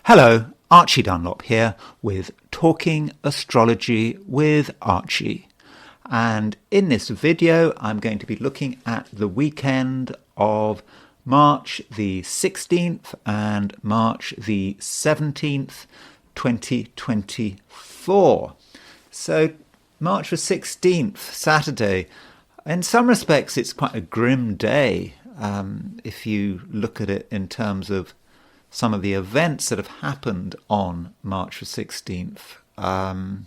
Hello, Archie Dunlop here with Talking Astrology with Archie. And in this video, I'm going to be looking at the weekend of March the 16th and March the 17th, 2024. So March the 16th, Saturday. In some respects, it's quite a grim day if you look at it in terms of some of the events that have happened on March the 16th. And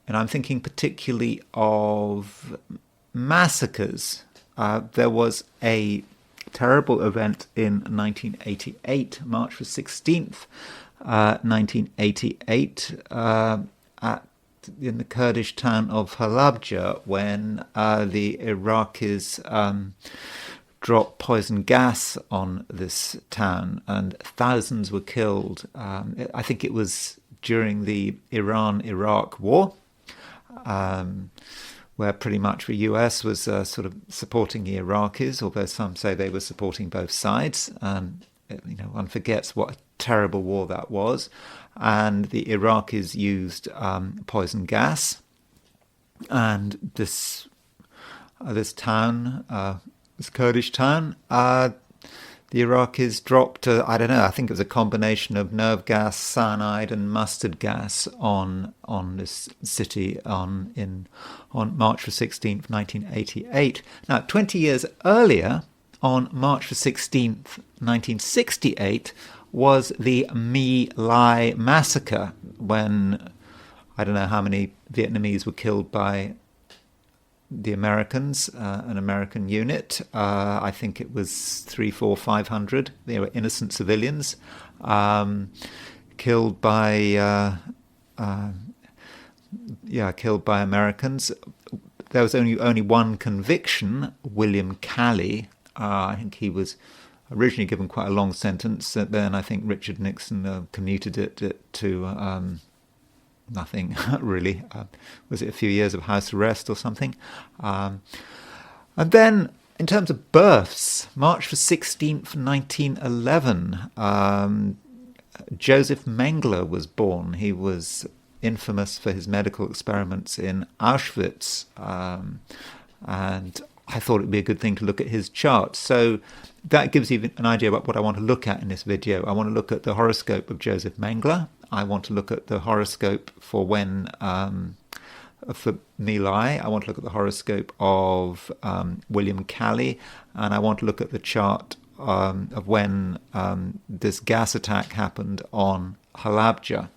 I'm thinking particularly of massacres. There was a terrible event in 1988, March the 16th, 1988, in the Kurdish town of Halabja, when the Iraqis dropped poison gas on this town and thousands were killed. I think it was during the Iran-Iraq war, where pretty much the US was sort of supporting the Iraqis, although some say they were supporting both sides. One forgets what a terrible war that was. And the Iraqis used poison gas. And this town, this Kurdish town, the Iraqis dropped, I think it was a combination of nerve gas, cyanide and mustard gas on this city on March the 16th, 1988. Now, 20 years earlier, on March the 16th, 1968, was the My Lai Massacre, when I don't know how many Vietnamese were killed by the Americans, an American unit. I think it was 300, 400, 500. They were innocent civilians killed by Americans. There was only one conviction, William Calley. I think he was originally given quite a long sentence. Then I think Richard Nixon commuted it to nothing really. Was it a few years of house arrest or something? And then in terms of births, March the 16th, 1911, Josef Mengele was born. He was infamous for his medical experiments in Auschwitz. And I thought it'd be a good thing to look at his chart. So that gives you an idea about what I want to look at in this video. I want to look at the horoscope of Josef Mengele. I want to look at the horoscope for for My Lai. I want to look at the horoscope of William Calley. And I want to look at the chart of when this gas attack happened on Halabja.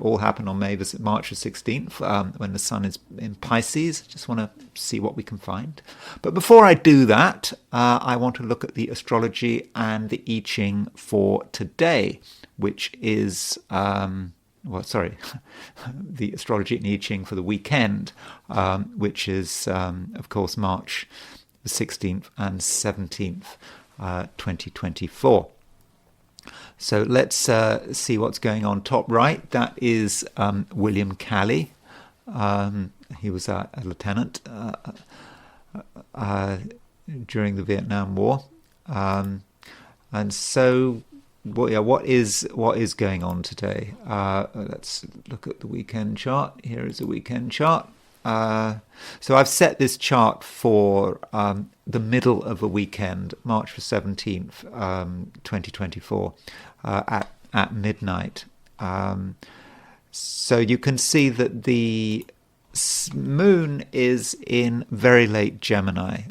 All happened on March the 16th, when the sun is in Pisces. Just want to see what we can find. But before I do that, I want to look at the astrology and the I Ching for today, which is, the astrology and I Ching for the weekend, which is, of course, March the 16th and 17th, 2024. So let's see what's going on. Top right, that is William Calley. He was a lieutenant during the Vietnam War. And so, what is going on today? Let's look at the weekend chart. Here is a weekend chart. So I've set this chart for the middle of a weekend, March the 17th, 2024, at midnight. So you can see that the moon is in very late Gemini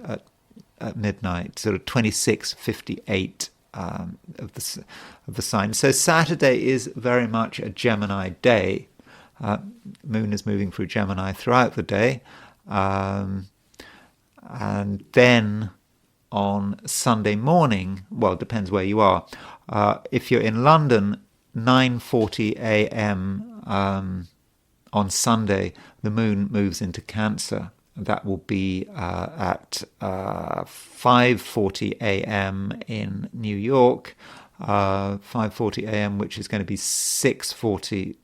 at midnight, sort of 26:58 of the sign. So Saturday is very much a Gemini day. Moon is moving through Gemini throughout the day. And then on Sunday morning, well, it depends where you are. If you're in London, 9:40 a.m. On Sunday, the moon moves into Cancer. That will be at 5:40 a.m. in New York, 5:40 a.m., which is going to be 6:40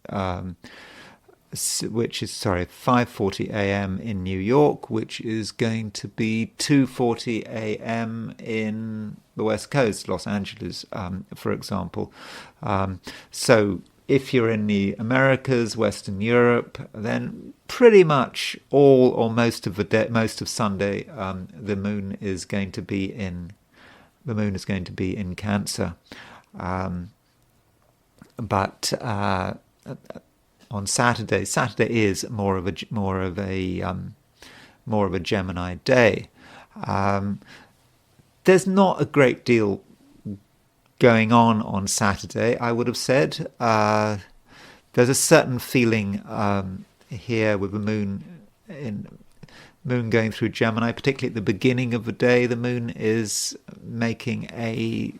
which is 5:40 a.m. in New York, which is going to be 2:40 a.m. in the West Coast, Los Angeles, for example. So if you're in the Americas, Western Europe, then pretty much all or most of the day, most of Sunday, the moon is going to be in Cancer. But on Saturday is more of a Gemini day. There's not a great deal going on Saturday, I would have said. There's a certain feeling here with the moon going through Gemini, particularly at the beginning of the day. The moon is making a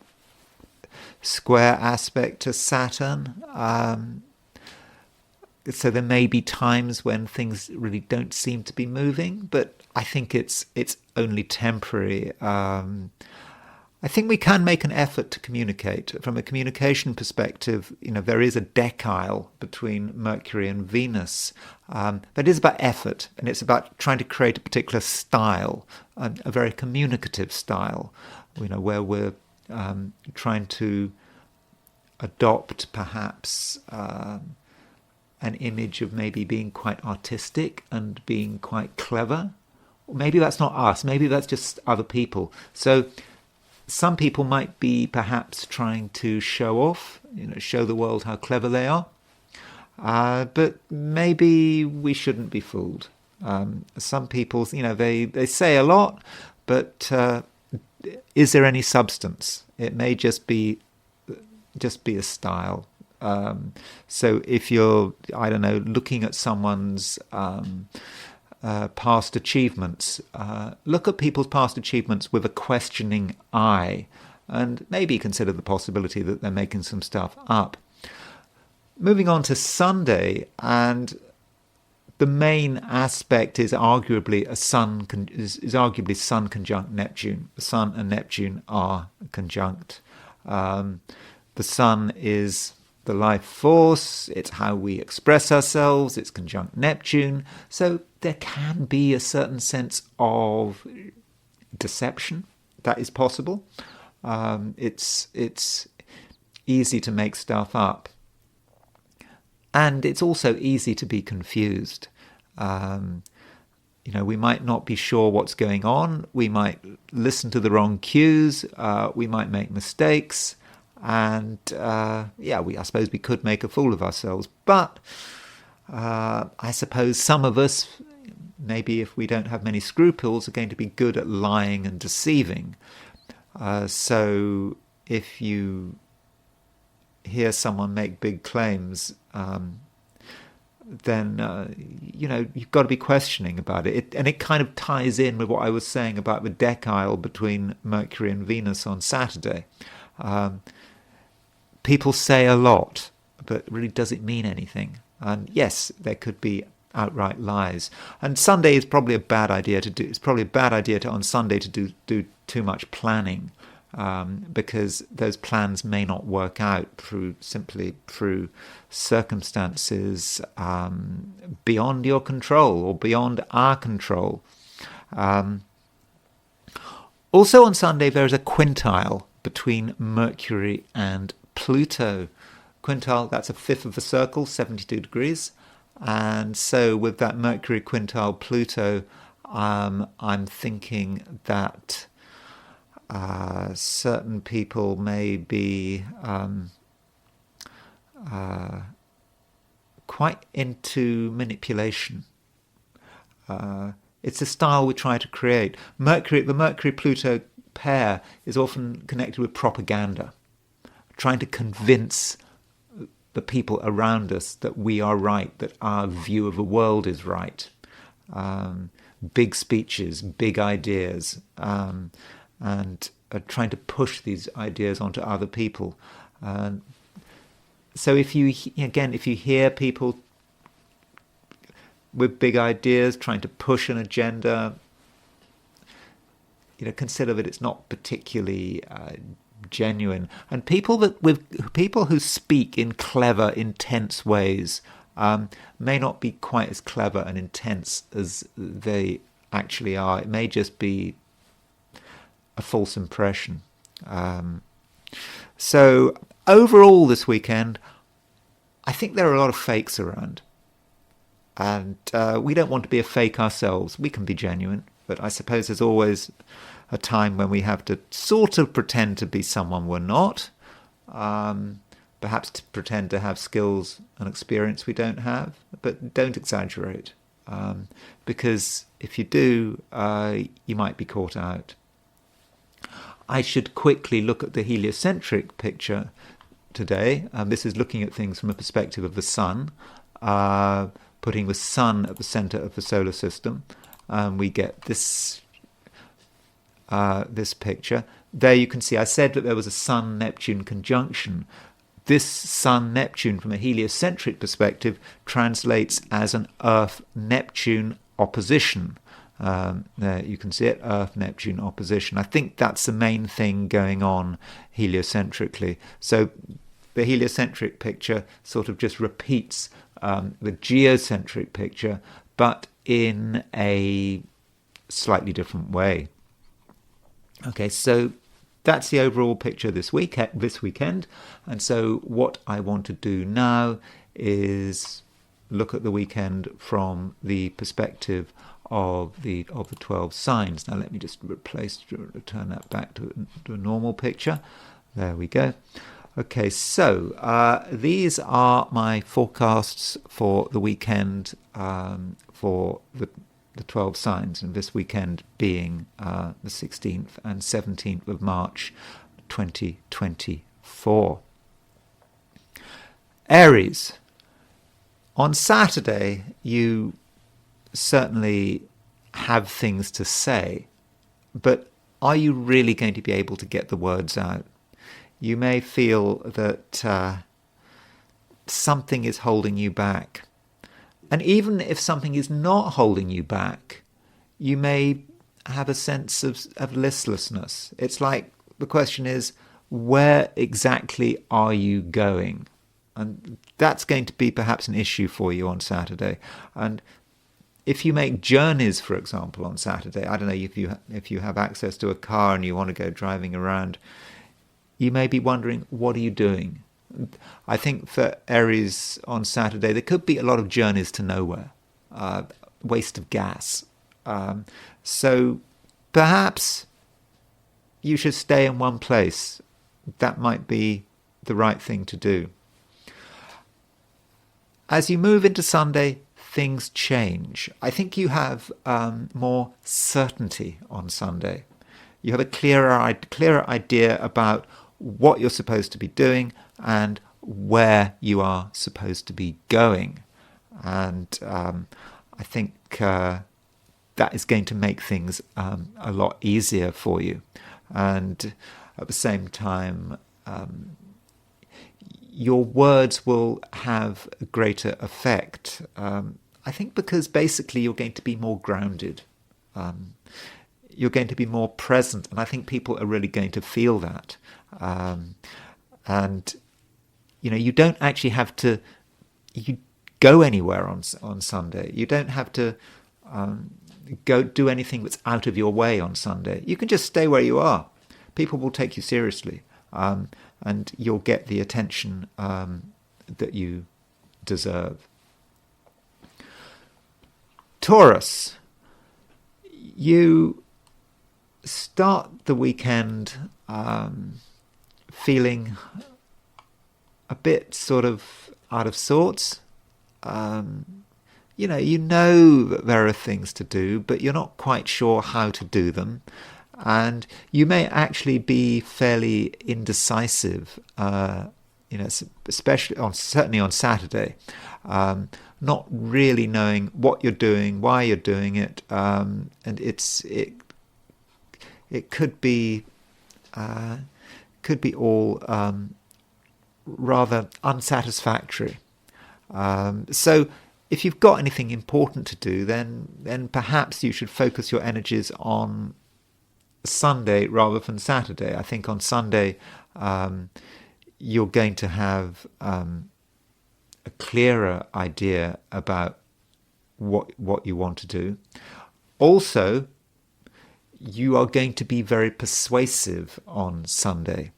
square aspect to Saturn. So there may be times when things really don't seem to be moving, but I think it's only temporary. I think we can make an effort to communicate. From a communication perspective, there is a decile between Mercury and Venus. But it is about effort, and it's about trying to create a particular style, a very communicative style, where we're trying to adopt perhaps an image of maybe being quite artistic and being quite clever. Or maybe that's not us, maybe that's just other people. So some people might be perhaps trying to show off, show the world how clever they are. But maybe we shouldn't be fooled. Some people, they say a lot, but is there any substance? It may just be a style. So if you're, looking at someone's past achievements, look at people's past achievements with a questioning eye, and maybe consider the possibility that they're making some stuff up. Moving on to Sunday, and the main aspect is arguably Sun conjunct Neptune. The Sun and Neptune are conjunct. The Sun is the life force, it's how we express ourselves, it's conjunct Neptune. So there can be a certain sense of deception that is possible. It's easy to make stuff up. And it's also easy to be confused. We might not be sure what's going on. We might listen to the wrong cues. We might make mistakes. And I suppose we could make a fool of ourselves. But I suppose some of us, maybe if we don't have many scruples, are going to be good at lying and deceiving. So if you hear someone make big claims, then you've got to be questioning about it. And it kind of ties in with what I was saying about the decile between Mercury and Venus on Saturday. People say a lot, but really does it mean anything? And yes, there could be outright lies. And Sunday is probably a bad idea to do. It's probably a bad idea on Sunday to do too much planning, because those plans may not work out through circumstances beyond your control or beyond our control. Also on Sunday there is a quintile between Mercury and Pluto. Quintile, that's a fifth of the circle, 72 degrees. And so with that Mercury quintile Pluto, I'm thinking that certain people may be quite into manipulation. It's a style we try to create. The Mercury-Pluto pair is often connected with propaganda, trying to convince the people around us that we are right, that our view of the world is right. Big speeches, big ideas, and trying to push these ideas onto other people. So if you hear people with big ideas trying to push an agenda, consider that it's not particularly genuine. And people who speak in clever, intense ways may not be quite as clever and intense as they actually are. It may just be a false impression. So overall this weekend, I think there are a lot of fakes around. And we don't want to be a fake ourselves. We can be genuine. But I suppose there's always a time when we have to sort of pretend to be someone we're not. Perhaps to pretend to have skills and experience we don't have. But don't exaggerate. Because if you do, you might be caught out. I should quickly look at the heliocentric picture today. This is looking at things from a perspective of the sun, putting the sun at the center of the solar system. We get this picture. There you can see, I said that there was a Sun-Neptune conjunction. This Sun-Neptune, from a heliocentric perspective, translates as an Earth-Neptune opposition. There you can see it, Earth-Neptune opposition. I think that's the main thing going on heliocentrically. So the heliocentric picture sort of just repeats the geocentric picture, but in a slightly different way. Okay, so that's the overall picture this weekend. And so what I want to do now is look at the weekend from the perspective of the 12 signs. Now let me just turn that back to a normal picture. There we go. Okay, so these are my forecasts for the weekend for the 12 signs, and this weekend being the 16th and 17th of March 2024. Aries. On Saturday, you certainly have things to say, but are you really going to be able to get the words out? You may feel that something is holding you back. And even if something is not holding you back, you may have a sense of listlessness. It's like the question is, where exactly are you going? And that's going to be perhaps an issue for you on Saturday. And if you make journeys, for example, on Saturday, I don't know, if you have access to a car and you want to go driving around, you may be wondering, what are you doing? I think for Aries on Saturday, there could be a lot of journeys to nowhere, waste of gas. So perhaps you should stay in one place. That might be the right thing to do. As you move into Sunday, things change. I think you have more certainty on Sunday. You have a clearer idea about what you're supposed to be doing and where you are supposed to be going. And I think that is going to make things a lot easier for you. And at the same time, your words will have a greater effect. I think because basically you're going to be more grounded. You're going to be more present. And I think people are really going to feel that. And, you know, you don't actually have to go anywhere on Sunday. You don't have to go do anything that's out of your way on Sunday. You can just stay where you are. People will take you seriously, and you'll get the attention that you deserve. Taurus, you start the weekend feeling a bit sort of out of sorts. You know that there are things to do, but you're not quite sure how to do them. And you may actually be fairly indecisive, certainly on Saturday, not really knowing what you're doing, why you're doing it, and it could be all rather unsatisfactory. So if you've got anything important to do, then perhaps you should focus your energies on Sunday rather than Saturday. I think on Sunday you're going to have a clearer idea about what you want to do. Also, you are going to be very persuasive on Sunday.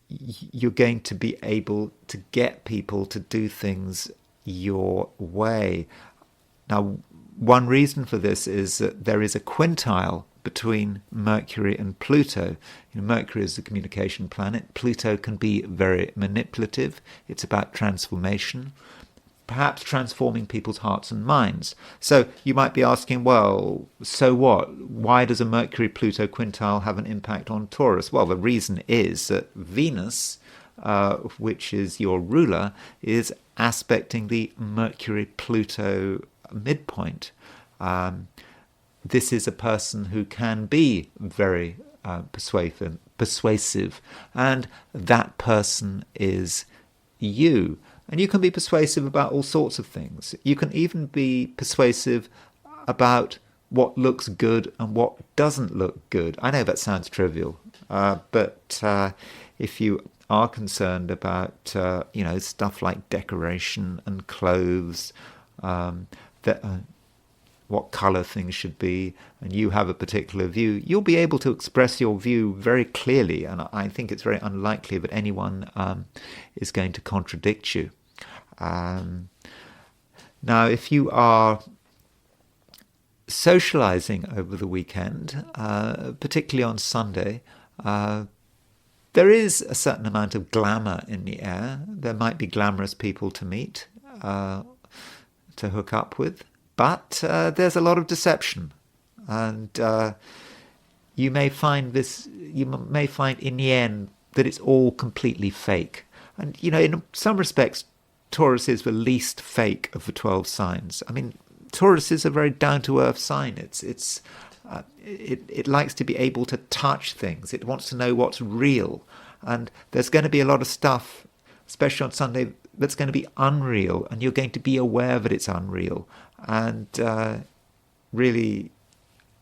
You're going to be able to get people to do things your way. Now, one reason for this is that there is a quintile between Mercury and Pluto. Mercury is the communication planet. Pluto can be very manipulative. It's about transformation, perhaps transforming people's hearts and minds. So you might be asking, well, so what? Why does a Mercury-Pluto quintile have an impact on Taurus? Well, the reason is that Venus, which is your ruler, is aspecting the Mercury-Pluto midpoint. This is a person who can be very persuasive, and that person is you. And you can be persuasive about all sorts of things. You can even be persuasive about what looks good and what doesn't look good. I know that sounds trivial, but if you are concerned about stuff like decoration and clothes, what colour things should be, and you have a particular view, you'll be able to express your view very clearly, and I think it's very unlikely that anyone is going to contradict you. Now, if you are socialising over the weekend, particularly on Sunday, there is a certain amount of glamour in the air. There might be glamorous people to meet, to hook up with. But there's a lot of deception, and you may find in the end that it's all completely fake. And in some respects, Taurus is the least fake of the 12 signs. I mean, Taurus is a very down-to-earth sign. It likes to be able to touch things. It wants to know what's real, and there's going to be a lot of stuff, especially on Sunday, that's going to be unreal, and you're going to be aware that it's unreal. And really,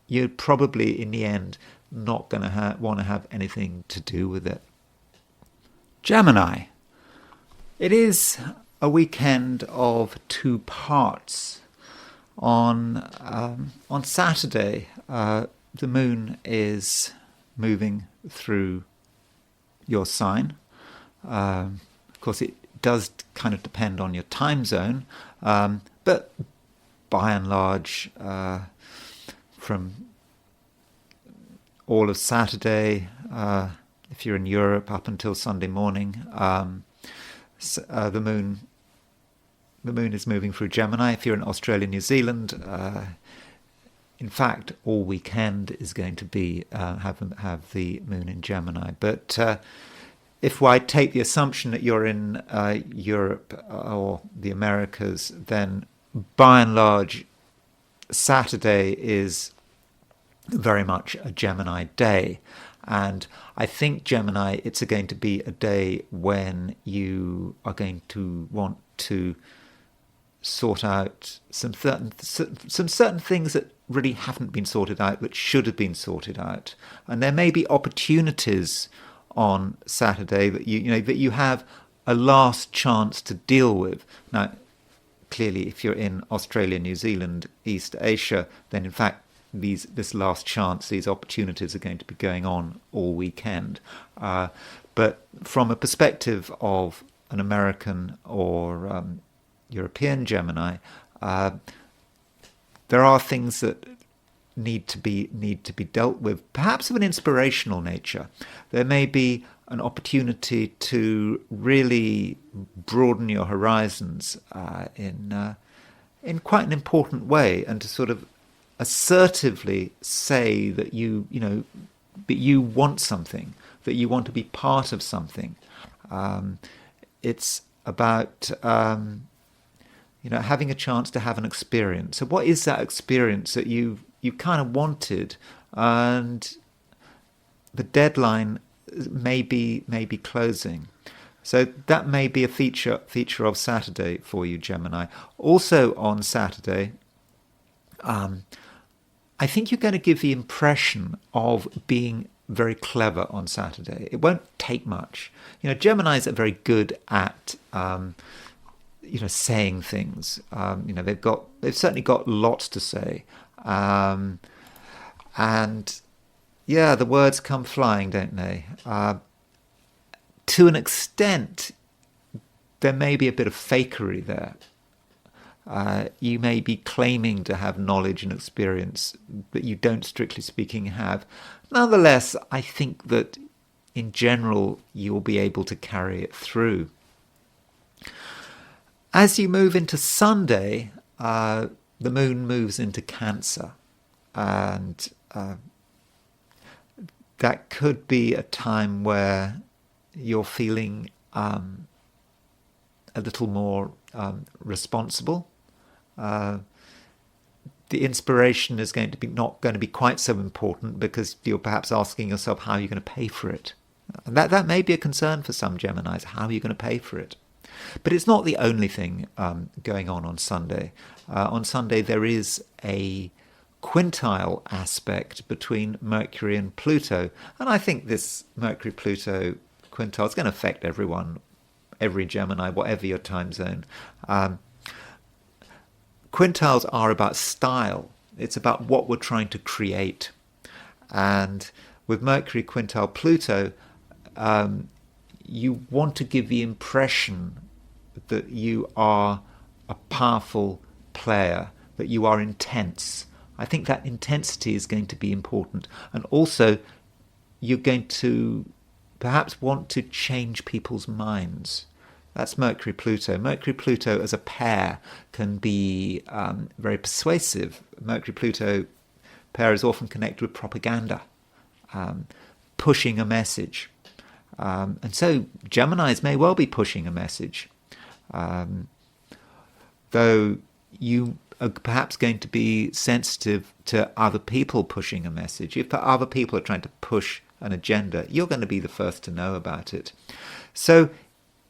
you're probably, in the end, not going to want to have anything to do with it. Gemini. It is a weekend of two parts. On Saturday, the moon is moving through your sign. Of course, it does kind of depend on your time zone, but by and large, from all of Saturday, if you're in Europe, up until Sunday morning, the moon is moving through Gemini. If you're in Australia, New Zealand, in fact, all weekend is going to be have the moon in Gemini. But if I take the assumption that you're in Europe or the Americas, then by and large, Saturday is very much a Gemini day. And I think Gemini, it's going to be a day when you are going to want to sort out some certain things that really haven't been sorted out, that should have been sorted out. And there may be opportunities on Saturday that you have a last chance to deal with. Now, clearly, if you're in Australia, New Zealand, East Asia, then in fact this last chance, these opportunities are going to be going on all weekend. But from a perspective of an American or European Gemini, there are things that need to be dealt with, perhaps of an inspirational nature. There may be an opportunity to really broaden your horizons in quite an important way, and to sort of assertively say that you want something, that you want to be part of something. It's about having a chance to have an experience. So what is that experience that you kind of wanted, and the deadline may be closing? So that may be a feature of Saturday for you, Gemini. Also on Saturday, I think you're going to give the impression of being very clever on Saturday. It won't take much. Geminis are very good at saying things. They've certainly got lots to say, and the words come flying, don't they? To an extent, there may be a bit of fakery there. You may be claiming to have knowledge and experience that you don't, strictly speaking, have. Nonetheless, I think that in general you'll be able to carry it through. As you move into Sunday, the moon moves into Cancer, and that could be a time where you're feeling a little more responsible. The inspiration is not going to be quite so important, because you're perhaps asking yourself, how are you going to pay for it? And that may be a concern for some Geminis. How are you going to pay for it? But it's not the only thing going on Sunday. On Sunday there is a quintile aspect between Mercury and Pluto, and I think this Mercury-Pluto quintile is going to affect everyone, every Gemini, whatever your time zone. Quintiles are about style. It's about what we're trying to create. And with Mercury quintile Pluto, you want to give the impression that you are a powerful player, that you are intense. I think that intensity is going to be important. And also, you're going to perhaps want to change people's minds. That's Mercury-Pluto. Mercury-Pluto as a pair can be very persuasive. Mercury-Pluto pair is often connected with propaganda, pushing a message. And so Geminis may well be pushing a message, though you are perhaps going to be sensitive to other people pushing a message. If other people are trying to push an agenda, you're going to be the first to know about it. So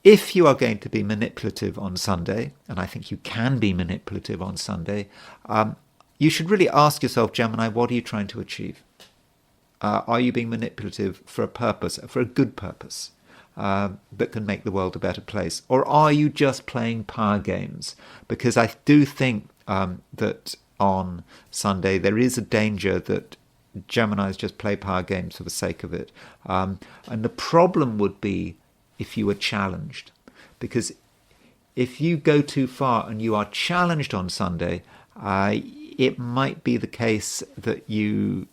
if you are going to be manipulative on Sunday, and I think you can be manipulative on Sunday, you should really ask yourself, Gemini, what are you trying to achieve? Are you being manipulative for a purpose, for a good purpose, that can make the world a better place? Or are you just playing power games? Because I do think that on Sunday there is a danger that Geminis just play power games for the sake of it. And the problem would be if you were challenged. Because if you go too far and you are challenged on Sunday, it might be the case that you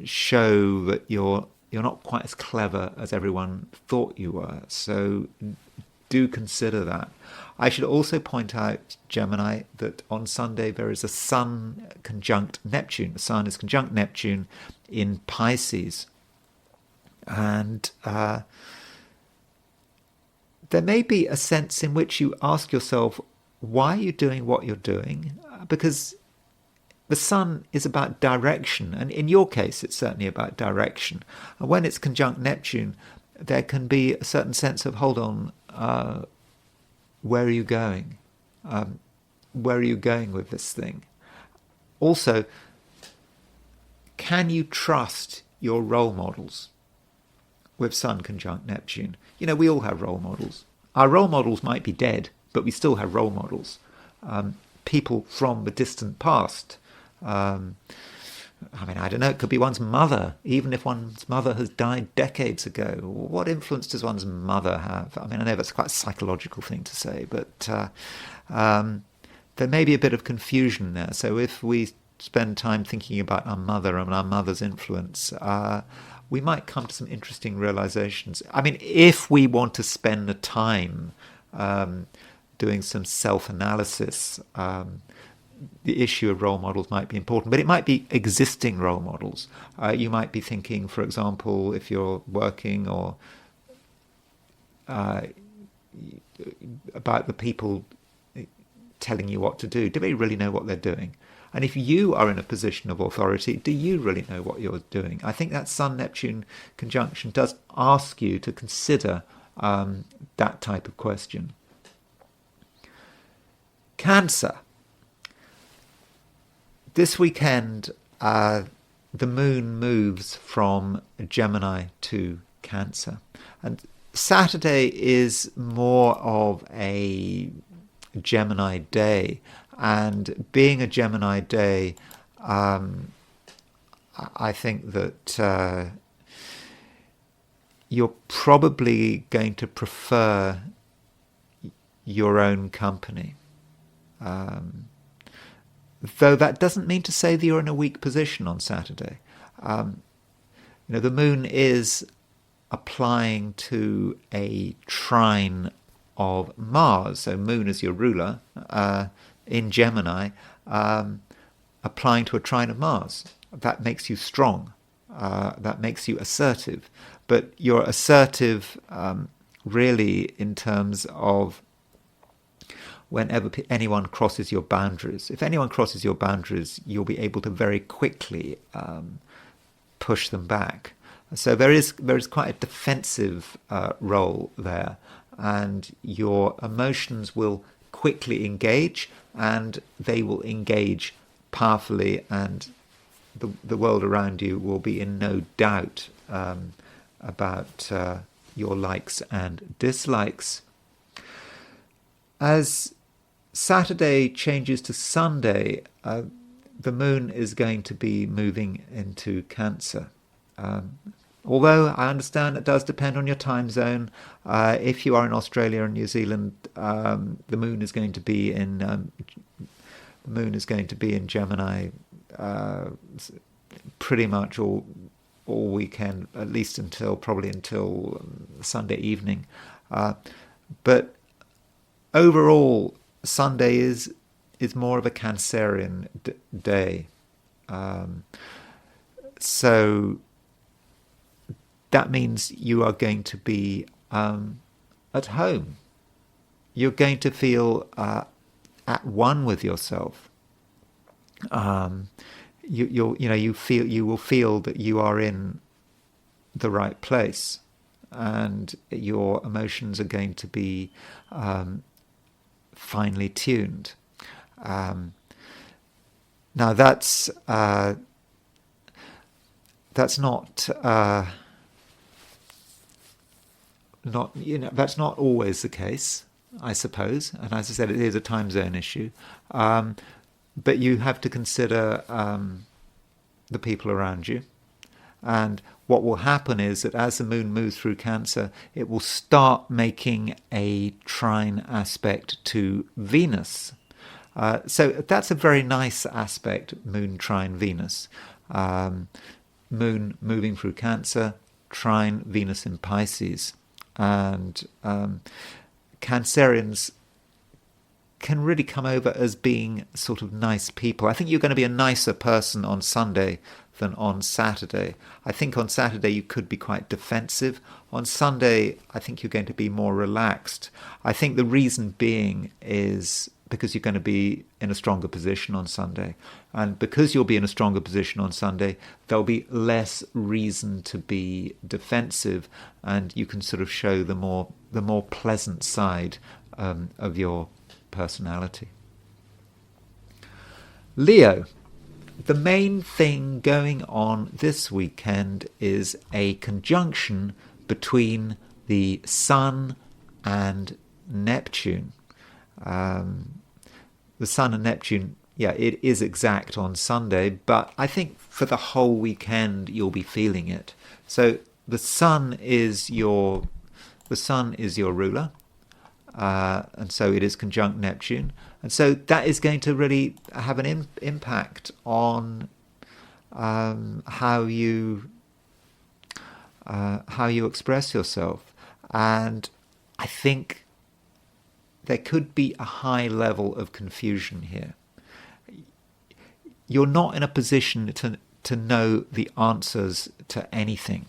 show that you're not quite as clever as everyone thought you were. So do consider that. I should also point out, Gemini, that on Sunday there is a Sun conjunct Neptune. The Sun is conjunct Neptune in Pisces. And there may be a sense in which you ask yourself, why are you doing what you're doing? Because the Sun is about direction, and in your case it's certainly about direction. And when it's conjunct Neptune, there can be a certain sense of, hold on, where are you going? Where are you going with this thing? Also, can you trust your role models with Sun conjunct Neptune? You know, we all have role models. Our role models might be dead, but we still have role models. People from the distant past. I don't know, it could be one's mother, even if one's mother has died decades ago. What influence does one's mother have? I know that's quite a psychological thing to say, but there may be a bit of confusion there. So if we spend time thinking about our mother and our mother's influence, we might come to some interesting realizations. If we want to spend the time doing some self-analysis, the issue of role models might be important, but it might be existing role models. You might be thinking, for example, if you're working or about the people telling you what to do. Do they really know what they're doing? And if you are in a position of authority, do you really know what you're doing? I think that Sun-Neptune conjunction does ask you to consider that type of question. Cancer. This weekend, the moon moves from Gemini to Cancer. And Saturday is more of a Gemini day. And being a Gemini day, I think that you're probably going to prefer your own company. Though that doesn't mean to say that you're in a weak position on Saturday. The moon is applying to a trine of Mars, so moon is your ruler, in Gemini, applying to a trine of Mars. That makes you strong. That makes you assertive. But you're assertive really in terms of whenever anyone crosses your boundaries. If anyone crosses your boundaries, you'll be able to very quickly push them back. So there is quite a defensive role there, and your emotions will quickly engage, and they will engage powerfully, and the world around you will be in no doubt about your likes and dislikes. As Saturday changes to Sunday, the moon is going to be moving into Cancer. Although I understand it does depend on your time zone. If you are in Australia and New Zealand, the moon is going to be in Gemini pretty much all weekend, at least probably until Sunday evening. But overall, Sunday is more of a Cancerian day. So that means you are going to be at home. You're going to feel at one with yourself. You will feel that you are in the right place, and your emotions are going to be finely tuned. Now that's not that's not always the case, I suppose. And as I said, it is a time zone issue. But you have to consider the people around you. And what will happen is that as the moon moves through Cancer, it will start making a trine aspect to Venus. So that's a very nice aspect, moon trine Venus. Moon moving through Cancer, trine Venus in Pisces. And Cancerians can really come over as being sort of nice people. I think you're going to be a nicer person on Sunday than on Saturday. I think on Saturday you could be quite defensive. On Sunday, I think you're going to be more relaxed. I think the reason being is because you're going to be in a stronger position on Sunday. And because you'll be in a stronger position on Sunday, there'll be less reason to be defensive, and you can sort of show the more pleasant side of your personality. Leo. The main thing going on this weekend is a conjunction between the Sun and Neptune. The Sun and Neptune, it is exact on Sunday, but I think for the whole weekend you'll be feeling it. So the Sun is your ruler, and so it is conjunct Neptune, and so that is going to really have an impact on how you express yourself. And I think there could be a high level of confusion here. You're not in a position to know the answers to anything.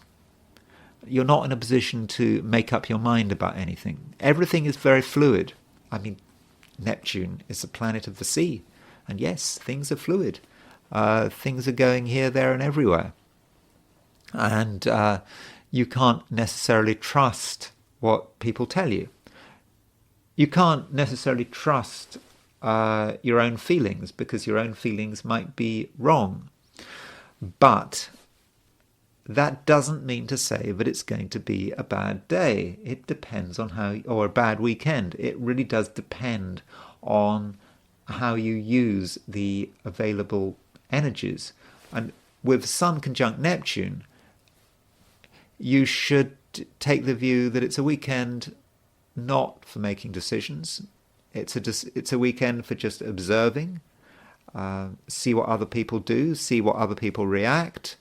You're not in a position to make up your mind about anything. Everything is very fluid. I mean, Neptune is the planet of the sea. And yes, things are fluid. Things are going here, there, and everywhere. And you can't necessarily trust what people tell you. You can't necessarily trust your own feelings, because your own feelings might be wrong. But that doesn't mean to say that it's going to be a bad day. It depends on or a bad weekend. It really does depend on how you use the available energies. And with Sun conjunct Neptune, you should take the view that it's a weekend not for making decisions. It's a weekend for just observing, see what other people do, see what other people react.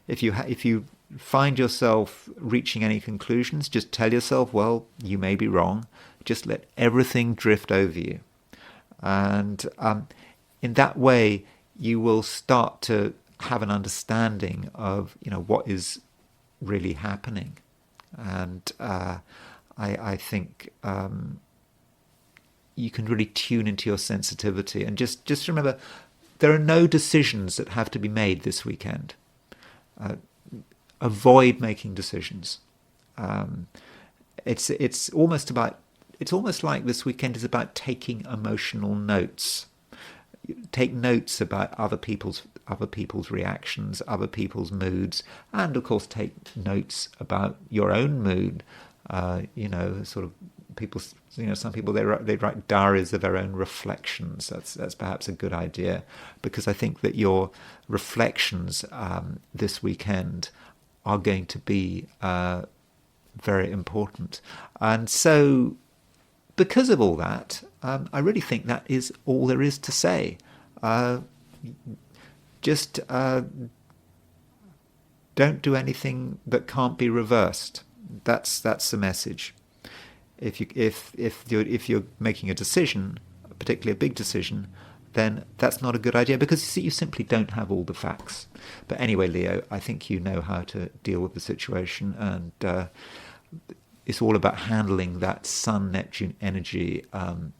If you find yourself reaching any conclusions, just tell yourself, well, you may be wrong. Just let everything drift over you. And in that way, you will start to have an understanding of, what is really happening. And I think you can really tune into your sensitivity. And just remember, there are no decisions that have to be made this weekend. Avoid making decisions. It's almost like this weekend is about taking emotional notes. Take notes about other people's reactions, other people's moods, and of course take notes about your own mood. Sort of people. Some people they write diaries of their own reflections. That's perhaps a good idea, because I think that your reflections this weekend are going to be very important. And so, because of all that, I really think that is all there is to say. Just don't do anything that can't be reversed. That's the message. If you're making a decision, particularly a big decision, then that's not a good idea, because you simply don't have all the facts. But anyway, Leo, I think you know how to deal with the situation, and it's all about handling that Sun-Neptune energy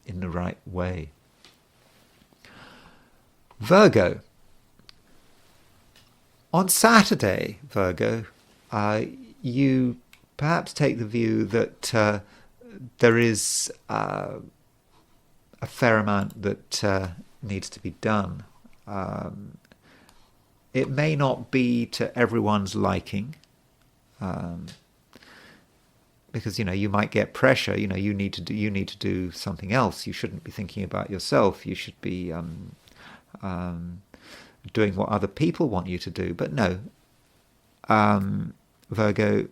in the right way. Virgo. On Saturday, Virgo, you perhaps take the view that there is a fair amount that needs to be done. It may not be to everyone's liking, because you might get pressure. You need to do something else. You shouldn't be thinking about yourself. You should be doing what other people want you to do. But no, Virgo,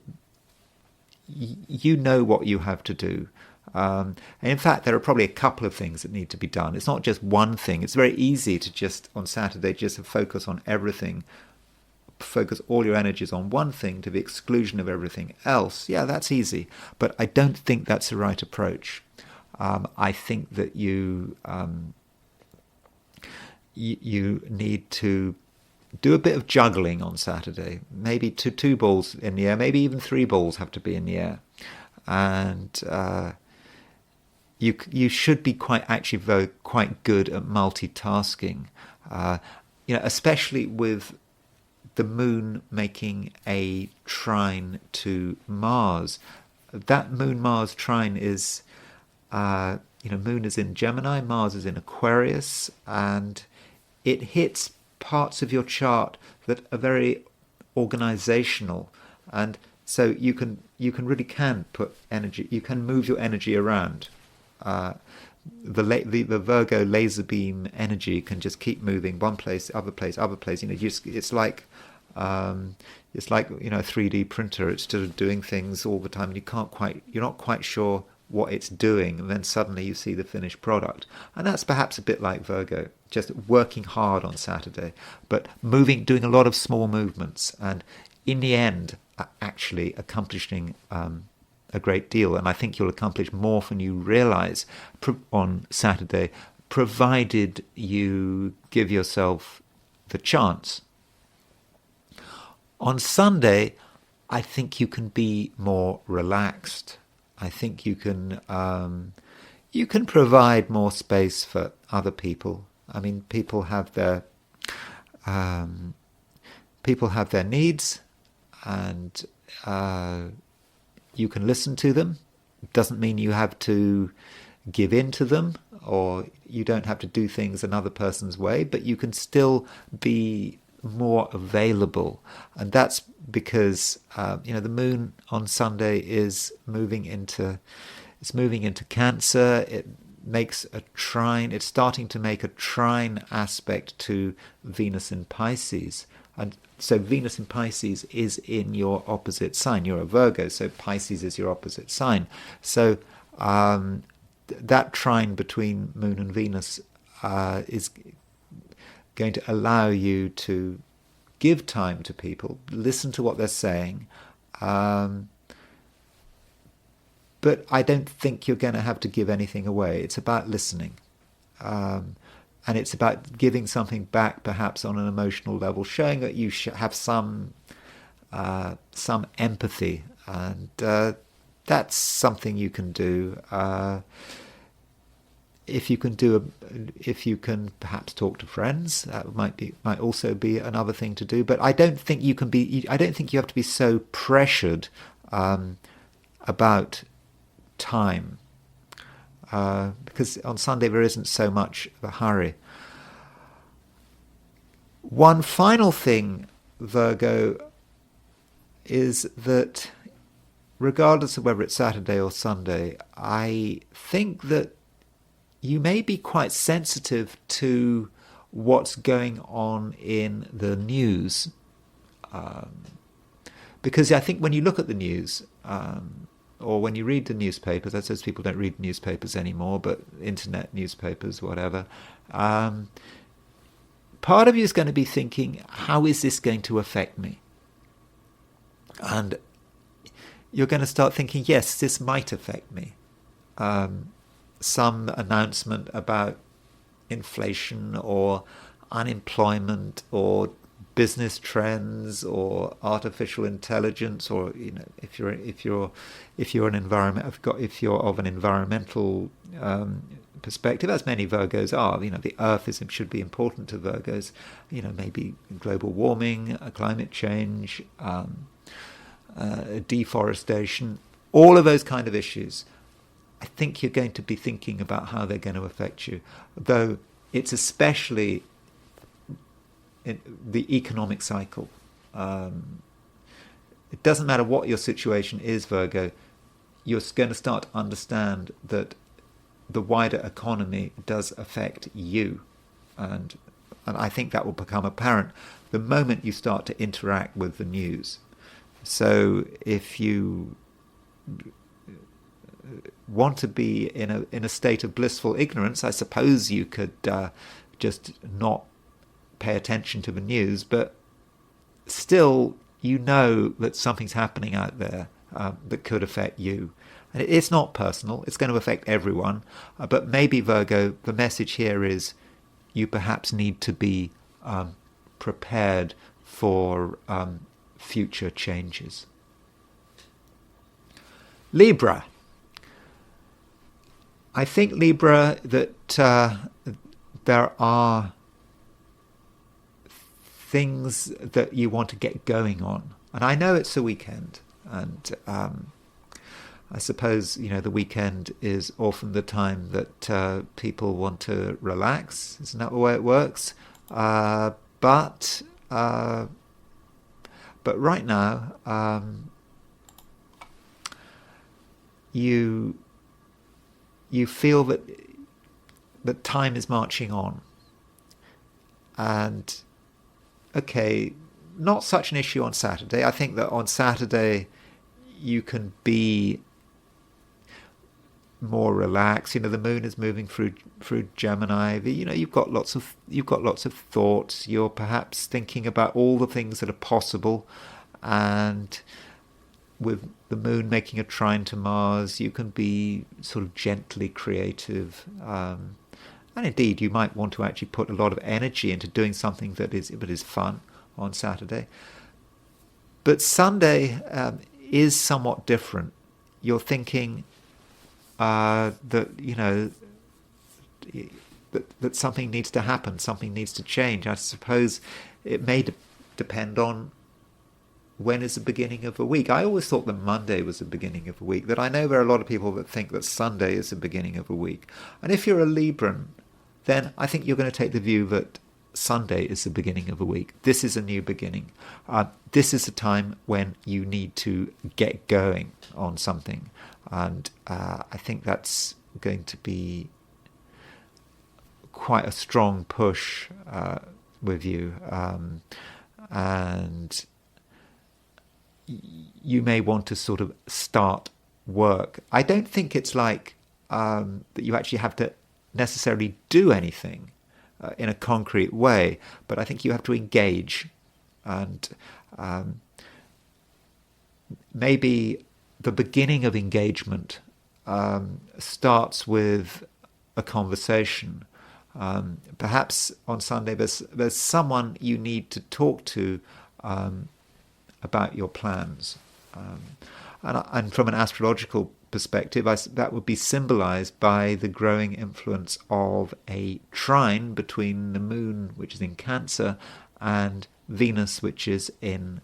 you know what you have to do. And in fact, there are probably a couple of things that need to be done. It's not just one thing. It's very easy to just, on Saturday, just focus on everything. Focus all your energies on one thing to the exclusion of everything else. Yeah, that's easy. But I don't think that's the right approach. I think that you need to do a bit of juggling on Saturday. Maybe two balls in the air, maybe even 3 balls have to be in the air. And you should be quite good at multitasking. Especially with the moon making a trine to Mars. That Moon-Mars trine is, Moon is in Gemini, Mars is in Aquarius, and it hits parts of your chart that are very organizational, and so you really can put energy. You can move your energy around. The Virgo laser beam energy can just keep moving one place, other place. It's like a 3D printer. It's sort of doing things all the time, and you're not quite sure what it's doing, and then suddenly you see the finished product. And that's perhaps a bit like Virgo, just working hard on Saturday, but doing a lot of small movements, and in the end actually accomplishing a great deal. And I think you'll accomplish more than you realize on Saturday, provided you give yourself the chance. On Sunday, I think you can be more relaxed. I think you can provide more space for other people. I mean, people have their needs, and you can listen to them. It doesn't mean you have to give in to them, or you don't have to do things another person's way, but you can still be more available, and that's because the moon on Sunday is moving into Cancer. It makes a trine. It's starting to make a trine aspect to Venus in Pisces, and so Venus in Pisces is in your opposite sign. You're a Virgo, so Pisces is your opposite sign. So that trine between Moon and Venus is going to allow you to give time to people, listen to what they're saying, but I don't think you're going to have to give anything away. It's about listening, and it's about giving something back, perhaps on an emotional level, showing that you have some empathy, and that's something you can do. If you can perhaps talk to friends, that might also be another thing to do. But I don't think you have to be so pressured about time, because on Sunday there isn't so much of a hurry. One final thing, Virgo, is that regardless of whether it's Saturday or Sunday, I think that you may be quite sensitive to what's going on in the news, because I think when you look at the news, or when you read the newspapers, I suppose people don't read newspapers anymore, but internet newspapers, whatever, part of you is going to be thinking, how is this going to affect me? And you're going to start thinking, yes, this might affect me. Some announcement about inflation or unemployment or business trends or artificial intelligence, or if you're of an environmental perspective, as many Virgos are, the Earth should be important to Virgos. Maybe global warming, climate change, deforestation, all of those kind of issues. I think you're going to be thinking about how they're going to affect you, though it's especially in the economic cycle. It doesn't matter what your situation is, Virgo, you're going to start to understand that the wider economy does affect you. And I think that will become apparent the moment you start to interact with the news. So if you want to be in a state of blissful ignorance, I suppose you could just not pay attention to the news, but still that something's happening out there that could affect you. And it's not personal, it's going to affect everyone, but maybe, Virgo, the message here is you perhaps need to be prepared for future changes. Libra. I think, Libra, that there are things that you want to get going on. And I know it's a weekend, and I suppose, the weekend is often the time that people want to relax. Isn't that the way it works? But right now, you feel that time is marching on. And, okay, not such an issue on Saturday. I think that on Saturday you can be more relaxed. The moon is moving through Gemini. You've got lots of thoughts. You're perhaps thinking about all the things that are possible, and with the moon making a trine to Mars, you can be sort of gently creative, and indeed you might want to actually put a lot of energy into doing something that is fun on Saturday. But Sunday is somewhat different. You're thinking that something needs to happen, something needs to change. I suppose it may depend on when is the beginning of a week. I always thought that Monday was the beginning of a week, that I know there are a lot of people that think that Sunday is the beginning of a week. And if you're a Libran, then I think you're going to take the view that Sunday is the beginning of a week. This is a new beginning. This is a time when you need to get going on something. And I think that's going to be quite a strong push with you. And you may want to sort of start work. I don't think it's like that you actually have to necessarily do anything in a concrete way, but I think you have to engage. And maybe the beginning of engagement starts with a conversation. Perhaps on Sunday there's someone you need to talk to about your plans. And from an astrological perspective, that would be symbolized by the growing influence of a trine between the moon, which is in Cancer, and Venus, which is in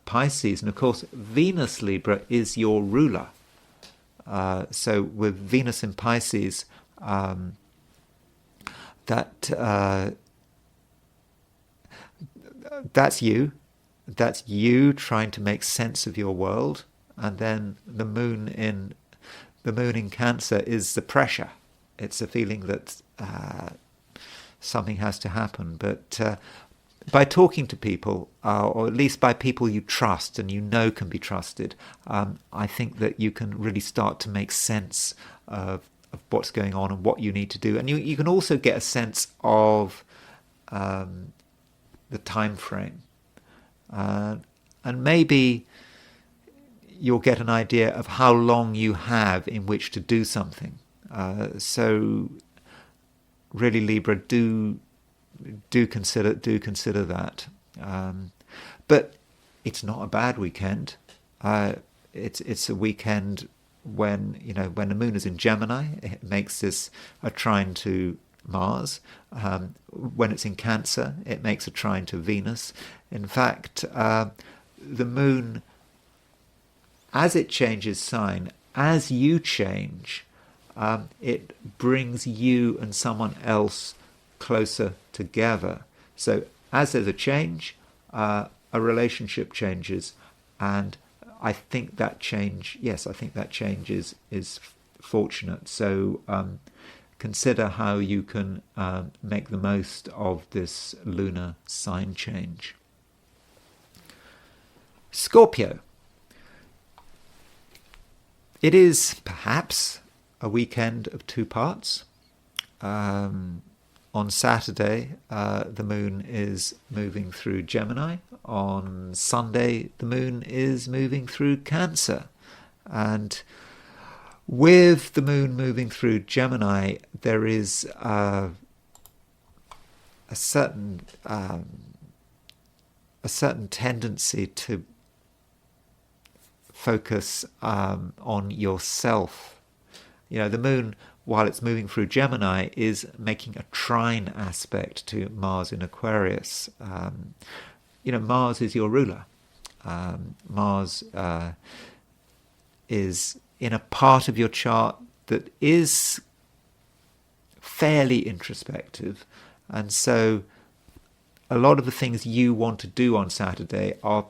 Pisces. And of course, Venus, Libra, is your ruler. So with Venus in Pisces, that's you. That's you trying to make sense of your world. And then the moon in Cancer is the pressure. It's a feeling that something has to happen. But by talking to people, or at least by people you trust and you know can be trusted, I think that you can really start to make sense of what's going on and what you need to do. And you can also get a sense of the time frame. And maybe you'll get an idea of how long you have in which to do something. So really, Libra, do consider that. But it's not a bad weekend. It's a weekend when the moon is in Gemini. It makes this a trine to Mars. When it's in Cancer, it makes a trine to Venus. In fact, the moon, as it changes sign, as you change, it brings you and someone else closer together. So as there's a change, a relationship changes, and I think that change is fortunate. So consider how you can make the most of this lunar sign change. Scorpio. It is perhaps a weekend of two parts. On Saturday, the moon is moving through Gemini. On Sunday, the moon is moving through Cancer. And with the moon moving through Gemini, there is a certain tendency to focus on yourself. The moon, while it's moving through Gemini, is making a trine aspect to Mars in Aquarius. Mars is your ruler. Mars is in a part of your chart that is fairly introspective, and so a lot of the things you want to do on Saturday are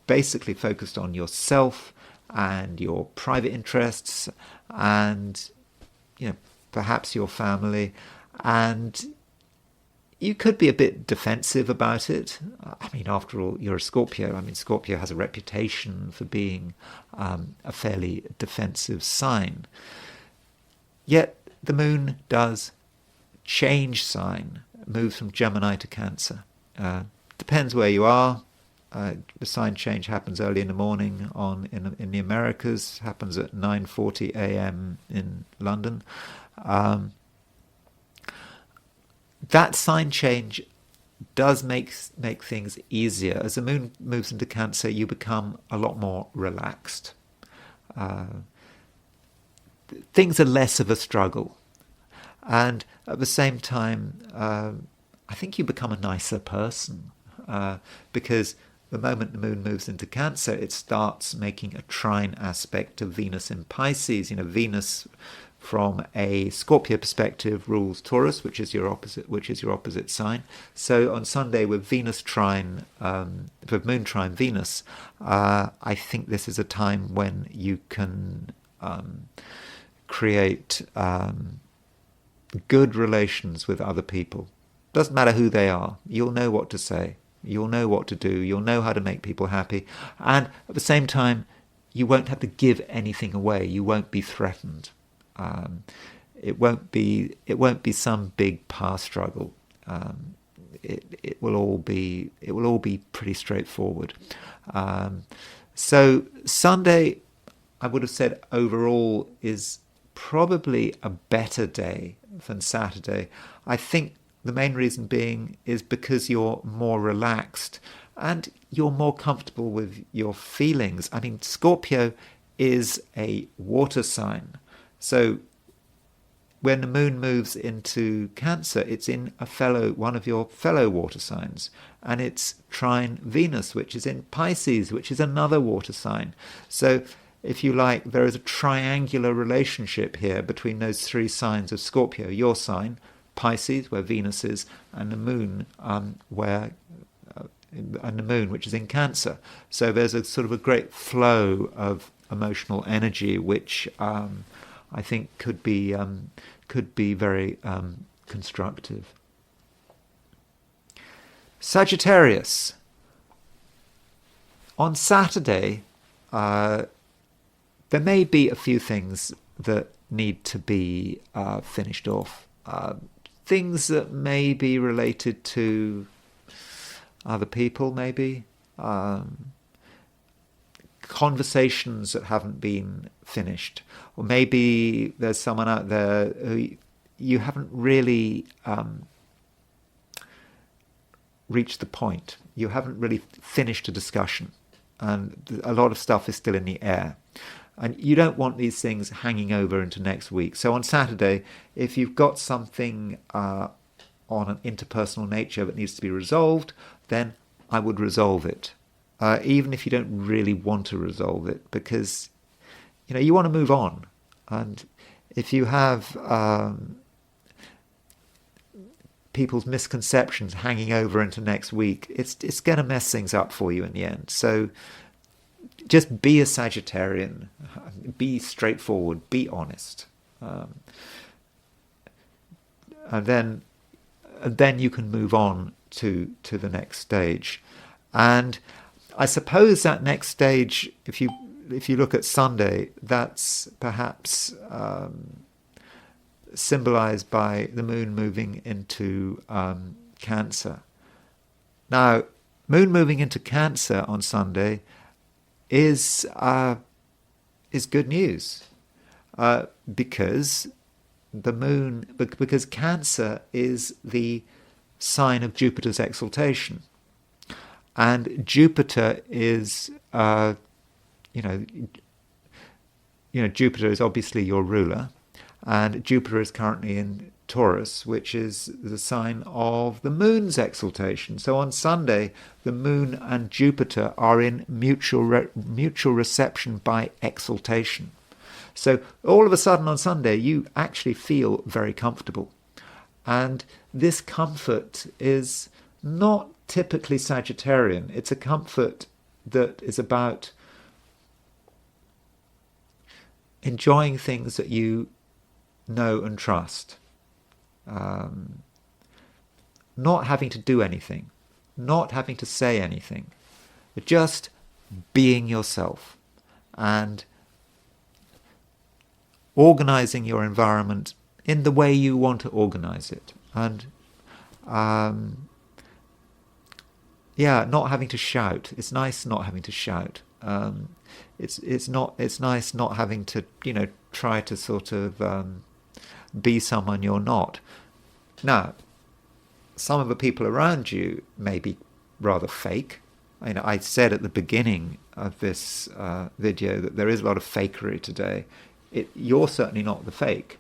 basically focused on yourself and your private interests and perhaps your family, and you could be a bit defensive about it. I mean, after all, you're a Scorpio. Scorpio has a reputation for being a fairly defensive sign. Yet the moon does change sign, moves from Gemini to Cancer. Depends where you are. The sign change happens early in the morning in the Americas, happens at 9:40 a.m. in London. That sign change does make things easier. As the moon moves into Cancer, you become a lot more relaxed. Things are less of a struggle. And at the same time, I think you become a nicer person because the moment the moon moves into Cancer, it starts making a trine aspect to Venus in Pisces. Venus from a Scorpio perspective, rules Taurus, which is your opposite sign. So on Sunday, with Venus trine, with Moon trine Venus, I think this is a time when you can create good relations with other people. Doesn't matter who they are. You'll know what to say. You'll know what to do. You'll know how to make people happy. And at the same time, you won't have to give anything away. You won't be threatened. It won't be some big power struggle. It will all be pretty straightforward. So Sunday, I would have said overall, is probably a better day than Saturday. I think the main reason being is because you're more relaxed and you're more comfortable with your feelings. I mean, Scorpio is a water sign. So when the moon moves into Cancer, it's in one of your fellow water signs. And it's trine Venus, which is in Pisces, which is another water sign. So if you like, there is a triangular relationship here between those three signs of Scorpio. Your sign, Pisces, where Venus is, and the moon, which is in Cancer. So there's a sort of a great flow of emotional energy, which I think could be very constructive. Sagittarius. On Saturday, there may be a few things that need to be finished off. Things that may be related to other people, maybe. Conversations that haven't been finished. Or maybe there's someone out there who you haven't really reached the point. You haven't really finished a discussion. And a lot of stuff is still in the air. And you don't want these things hanging over into next week. So on Saturday, if you've got something on an interpersonal nature that needs to be resolved, then I would resolve it. Even if you don't really want to resolve it, because you want to move on. And if you have people's misconceptions hanging over into next week, it's going to mess things up for you in the end. So just be a Sagittarian, be straightforward, be honest, and then you can move on to the next stage. And I suppose that next stage, if you look at Sunday, that's perhaps symbolized by the moon moving into Cancer. Now, moon moving into Cancer on Sunday is good news, because because Cancer is the sign of Jupiter's exaltation, and Jupiter is Jupiter is obviously your ruler, and Jupiter is currently in Taurus, which is the sign of the moon's exaltation. So on Sunday, the moon and Jupiter are in mutual reception by exaltation. So all of a sudden on Sunday, you actually feel very comfortable. And this comfort is not typically Sagittarian. It's a comfort that is about enjoying things that you know and trust. Not having to do anything, not having to say anything, but just being yourself and organizing your environment in the way you want to organize it. And not having to shout. It's nice not having to shout. It's nice not having to try to sort of be someone you're not. Now, some of the people around you may be rather fake. I said at the beginning of this video that there is a lot of fakery today. You're certainly not the fake.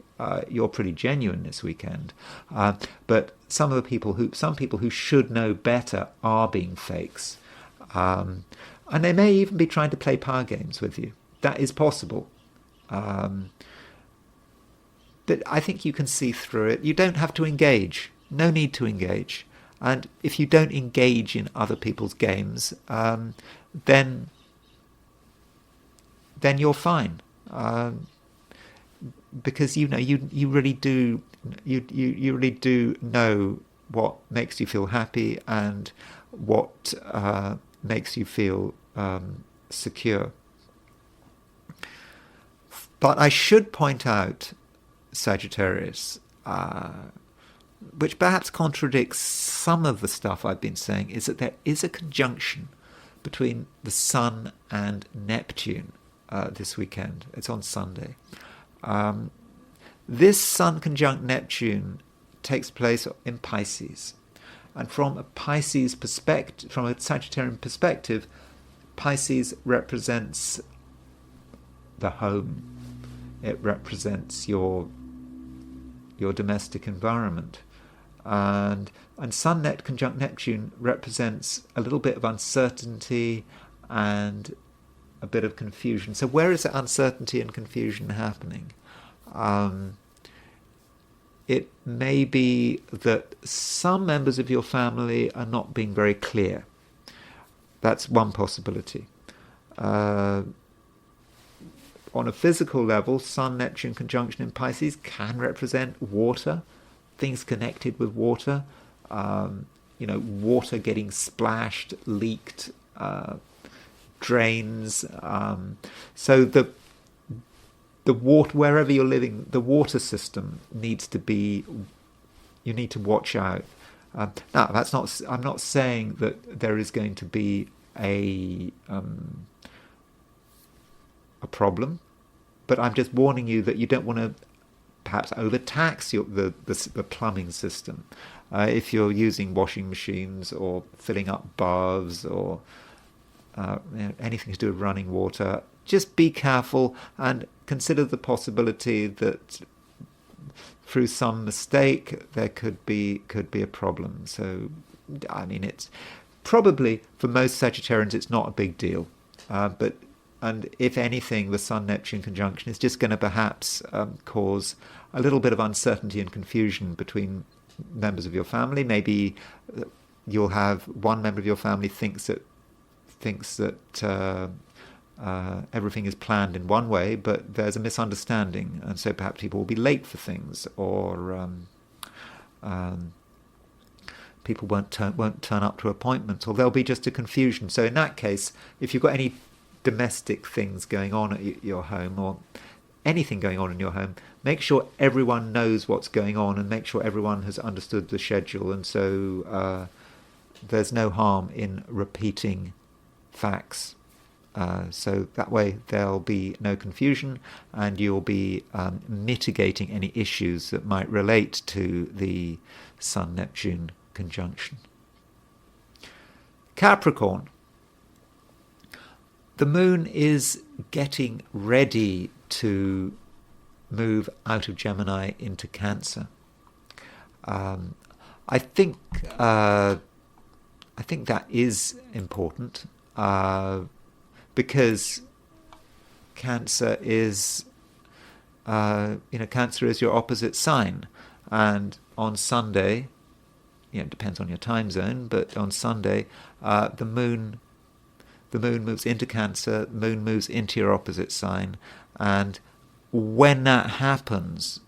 You're pretty genuine this weekend. But some people who should know better are being fakes. And they may even be trying to play power games with you. That is possible. but I think you can see through it. You don't have to engage. No need to engage. And if you don't engage in other people's games, then you're fine. Because you really do know what makes you feel happy and what makes you feel secure. But I should point out, Sagittarius, which perhaps contradicts some of the stuff I've been saying, is that there is a conjunction between the Sun and Neptune this weekend. It's on Sunday. This Sun conjunct Neptune takes place in Pisces. And from a Pisces perspective, from a Sagittarian perspective, Pisces represents the home. It represents your domestic environment. And Sun Net conjunct Neptune represents a little bit of uncertainty and a bit of confusion. So where is that uncertainty and confusion happening? It may be that some members of your family are not being very clear. That's one possibility. On a physical level, Sun-Neptune conjunction in Pisces can represent water, things connected with water, water getting splashed, leaked, drains. So the water, wherever you're living, the water system needs to be, you need to watch out. Now, that's not, I'm not saying that there is going to be a problem, but I'm just warning you that you don't want to perhaps overtax the plumbing system. If you're using washing machines or filling up baths or anything to do with running water, just be careful and consider the possibility that through some mistake there could be a problem. So, I mean, it's probably for most Sagittarians it's not a big deal, and if anything, the Sun-Neptune conjunction is just going to perhaps cause a little bit of uncertainty and confusion between members of your family. Maybe you'll have one member of your family thinks that everything is planned in one way, but there's a misunderstanding, and so perhaps people will be late for things, or people won't turn up to appointments, or there'll be just a confusion. So in that case, if you've got any domestic things going on at your home, or anything going on in your home, make sure everyone knows what's going on and make sure everyone has understood the schedule, and so there's no harm in repeating facts. So that way there'll be no confusion, and you'll be mitigating any issues that might relate to the Sun-Neptune conjunction. Capricorn. The moon is getting ready to move out of Gemini into Cancer. I think that is important because Cancer is Cancer is your opposite sign, and on Sunday, it depends on your time zone, but on Sunday the moon moves into Cancer, the moon moves into your opposite sign, and when that happens,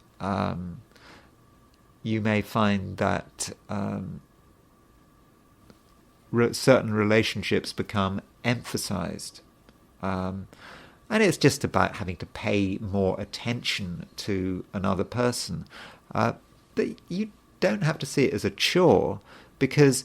you may find that certain relationships become emphasized. And it's just about having to pay more attention to another person. But you don't have to see it as a chore, because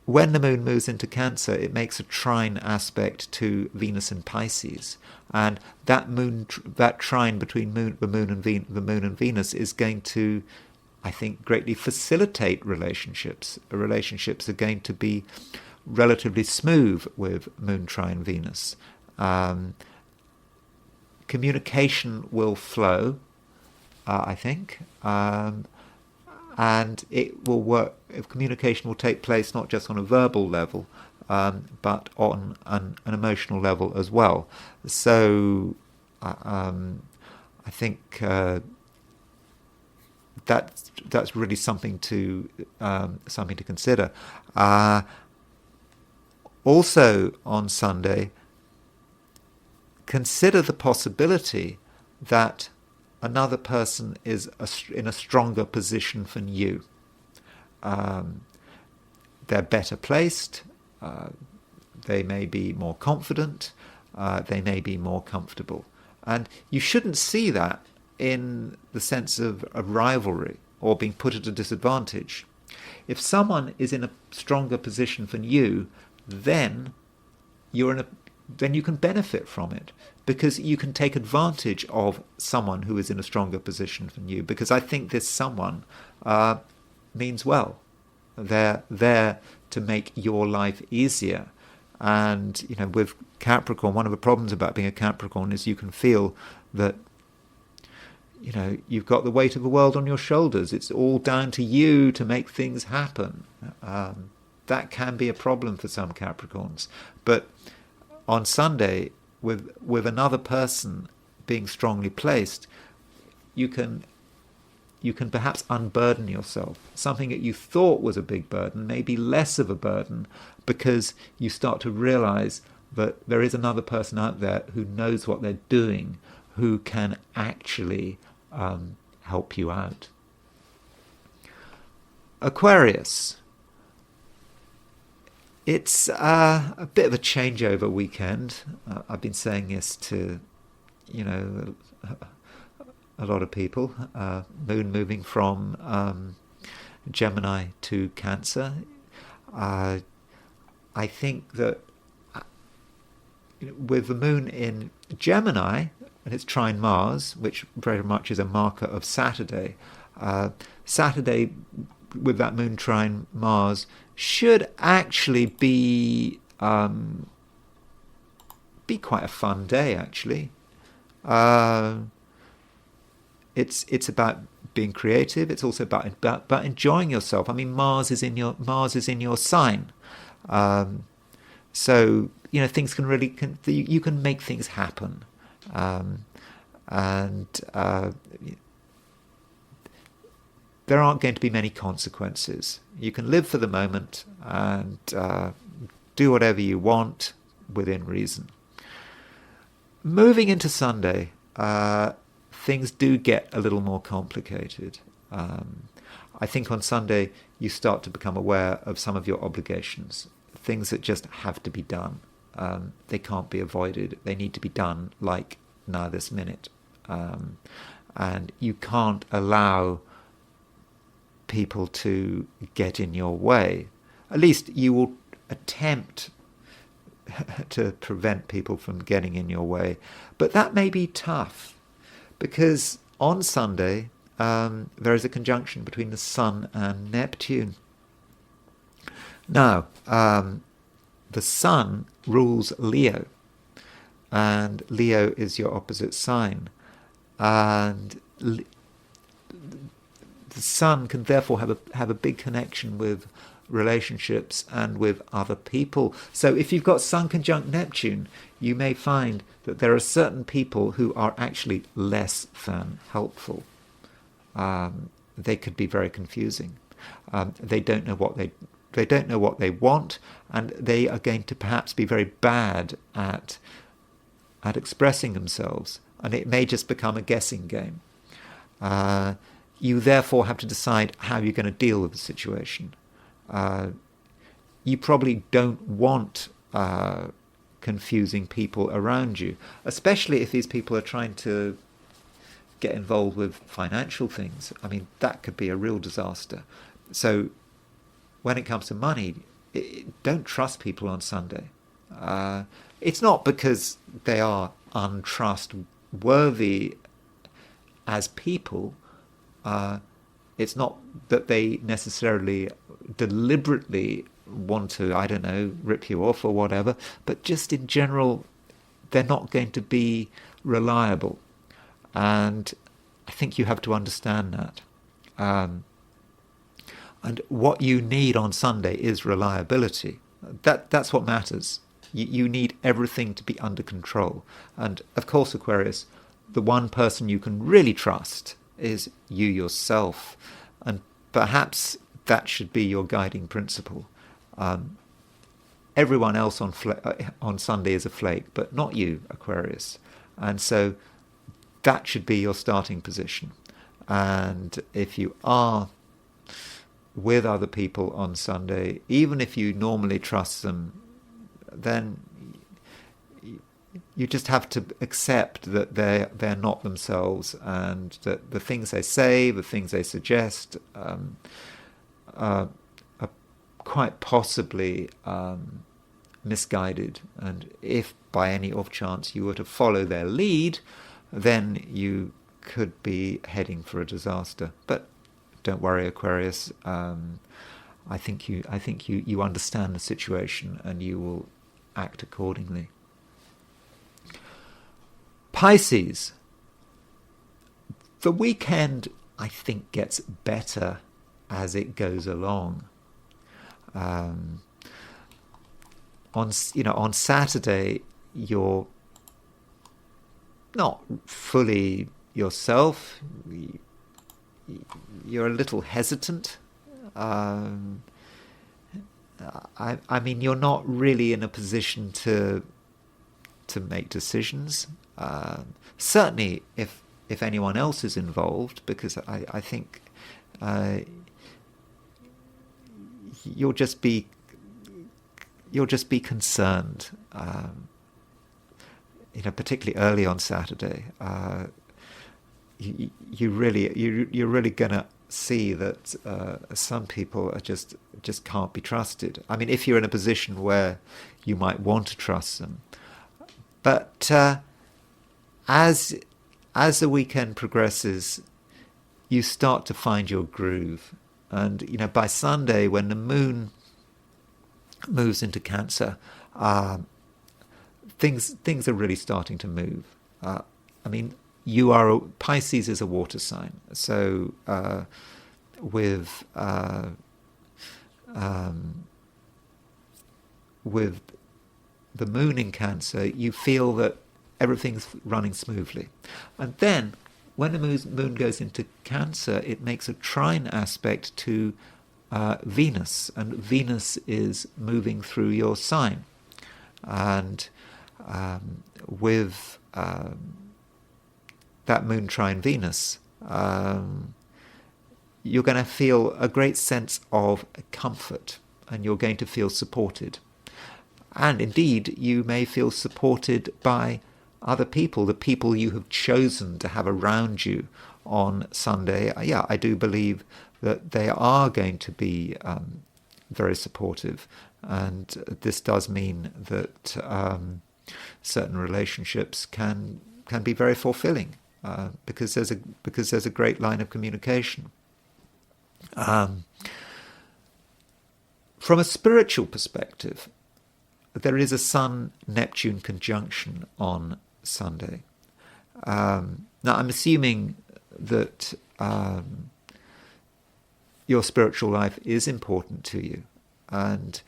when the moon moves into Cancer, it makes a trine aspect to Venus in Pisces, and that trine between the moon and Venus is going to, I think, greatly facilitate relationships. Relationships are going to be relatively smooth with moon trine Venus. Communication will flow, I think. And it will work. If communication will take place not just on a verbal level, but on an emotional level as well. So I think that's really something to consider. Also on Sunday, consider the possibility that another person is in a stronger position than you. They're better placed, they may be more confident, they may be more comfortable. And you shouldn't see that in the sense of a rivalry or being put at a disadvantage. If someone is in a stronger position than you, then then you can benefit from it, because you can take advantage of someone who is in a stronger position than you, because I think this someone means well. They're there to make your life easier. And, with Capricorn, one of the problems about being a Capricorn is you can feel that, you've got the weight of the world on your shoulders. It's all down to you to make things happen. That can be a problem for some Capricorns. But on Sunday, with another person being strongly placed, you can perhaps unburden yourself. Something that you thought was a big burden may be less of a burden, because you start to realize that there is another person out there who knows what they're doing, who can actually help you out. Aquarius. It's a bit of a changeover weekend. I've been saying this to, a lot of people. Moon moving from Gemini to Cancer. I think that with the moon in Gemini, and it's trine Mars, which very much is a marker of Saturday, Saturday with that moon trine Mars should actually be quite a fun day, actually. It's about being creative. It's also about enjoying yourself. I mean, Mars is in your sign, so things can you can make things happen, and there aren't going to be many consequences. You can live for the moment and do whatever you want within reason. Moving into Sunday, things do get a little more complicated. I think on Sunday you start to become aware of some of your obligations, things that just have to be done. They can't be avoided. They need to be done, like now this minute. And you can't allow people to get in your way. At least you will attempt to prevent people from getting in your way. But that may be tough, because on Sunday there is a conjunction between the Sun and Neptune. Now, the Sun rules Leo, and Leo is your opposite sign. And the Sun can therefore have a big connection with relationships and with other people. So if you've got Sun conjunct Neptune, you may find that there are certain people who are actually less than helpful. They could be very confusing. They don't know what they want, and they are going to perhaps be very bad at expressing themselves, and it may just become a guessing game. You therefore have to decide how you're going to deal with the situation. You probably don't want confusing people around you, especially if these people are trying to get involved with financial things. I mean, that could be a real disaster. So when it comes to money, don't trust people on Sunday. It's not because they are untrustworthy as people. It's not that they necessarily deliberately want to, I don't know, rip you off or whatever, but just in general, they're not going to be reliable. And I think you have to understand that. And what you need on Sunday is reliability. That's what matters. You need everything to be under control. And of course, Aquarius, the one person you can really trust is you yourself. And perhaps that should be your guiding principle. Everyone else on Sunday is a flake, but not you, Aquarius. And so that should be your starting position. And if you are with other people on Sunday, even if you normally trust them, then you just have to accept that they're not themselves, and that the things they say, the things they suggest, are quite possibly misguided. And if by any off chance you were to follow their lead, then you could be heading for a disaster. But don't worry, Aquarius. I think you understand the situation, and you will act accordingly. Pisces. The weekend, I think, gets better as it goes along. On Saturday, you're not fully yourself. You're a little hesitant. I mean, you're not really in a position to make decisions. Certainly, if anyone else is involved, because I think you'll just be concerned. Particularly early on Saturday, you're really gonna see that some people are just can't be trusted. I mean, if you're in a position where you might want to trust them, but as the weekend progresses, you start to find your groove, and by Sunday, when the moon moves into Cancer, things are really starting to move. I mean, Pisces is a water sign, so with the moon in Cancer, you feel that everything's running smoothly. And then, when the moon goes into Cancer, it makes a trine aspect to Venus, and Venus is moving through your sign. And with that moon trine Venus, you're going to feel a great sense of comfort, and you're going to feel supported. And indeed, you may feel supported by other people, the people you have chosen to have around you on Sunday. Yeah, I do believe that they are going to be very supportive, and this does mean that certain relationships can be very fulfilling because there's a great line of communication. From a spiritual perspective, there is a Sun-Neptune conjunction on Sunday. Now, I'm assuming that your spiritual life is important to you, and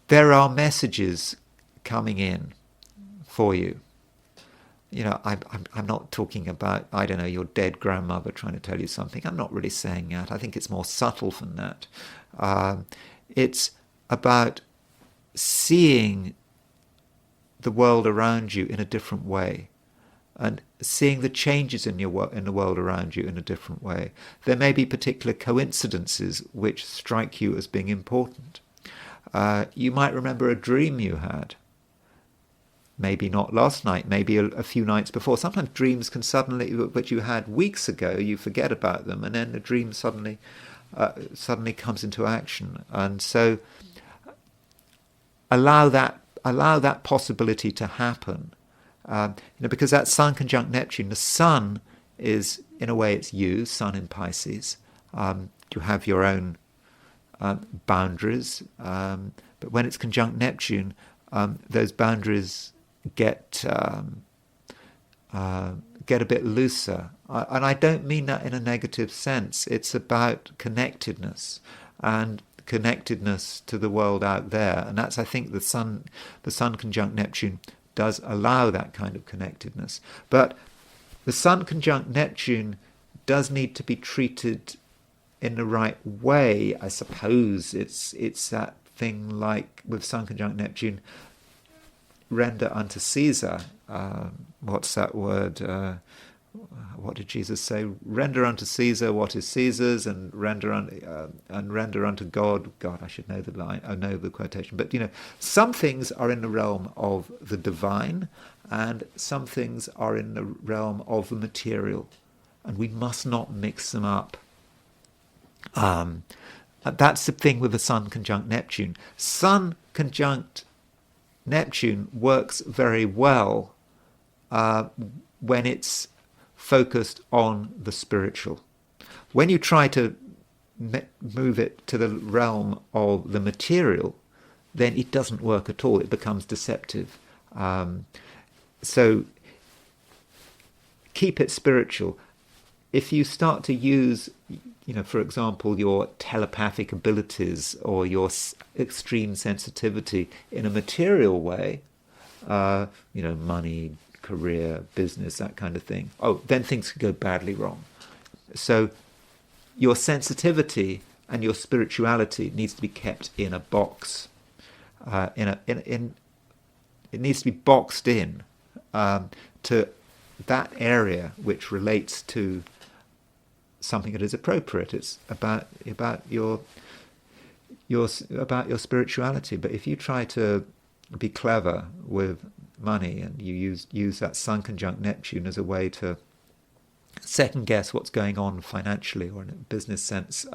there are messages coming in for you. I'm not talking about, I don't know, your dead grandmother trying to tell you something. I'm not really saying that. I think it's more subtle than that. It's about seeing the world around you in a different way, and seeing the changes in the world around you in a different way. There may be particular coincidences which strike you as being important. You might remember a dream you had. Maybe not last night, maybe a few nights before. Sometimes dreams can suddenly, which you had weeks ago, you forget about them, and then the dream suddenly comes into action. And so allow that possibility to happen. Because that Sun conjunct Neptune, the Sun is, in a way, it's you, Sun in Pisces. You have your own boundaries, but when it's conjunct Neptune, those boundaries get a bit looser. And I don't mean that in a negative sense. It's about connectedness and connectedness to the world out there, and that's, I think, the Sun conjunct Neptune does allow that kind of connectedness. But the Sun conjunct Neptune does need to be treated in the right way. I suppose it's that thing like with Sun conjunct Neptune, render unto Caesar. What's that word? What did Jesus say? Render unto Caesar what is Caesar's, and render unto God. God, I should know the line. I know the quotation. But some things are in the realm of the divine, and some things are in the realm of the material, and we must not mix them up. That's the thing with the Sun conjunct Neptune. Sun conjunct Neptune works very well when it's focused on the spiritual. When you try to move it to the realm of the material, then it doesn't work at all. It becomes deceptive. So keep it spiritual. If you start to use, for example, your telepathic abilities or your extreme sensitivity in a material way, money, career, business, that kind of thing, then things could go badly wrong. So your sensitivity and your spirituality needs to be kept in a box. It needs to be boxed in to that area which relates to something that is appropriate. It's about your spirituality. But if you try to be clever with money and you use that Sun conjunct Neptune as a way to second guess what's going on financially or in a business sense,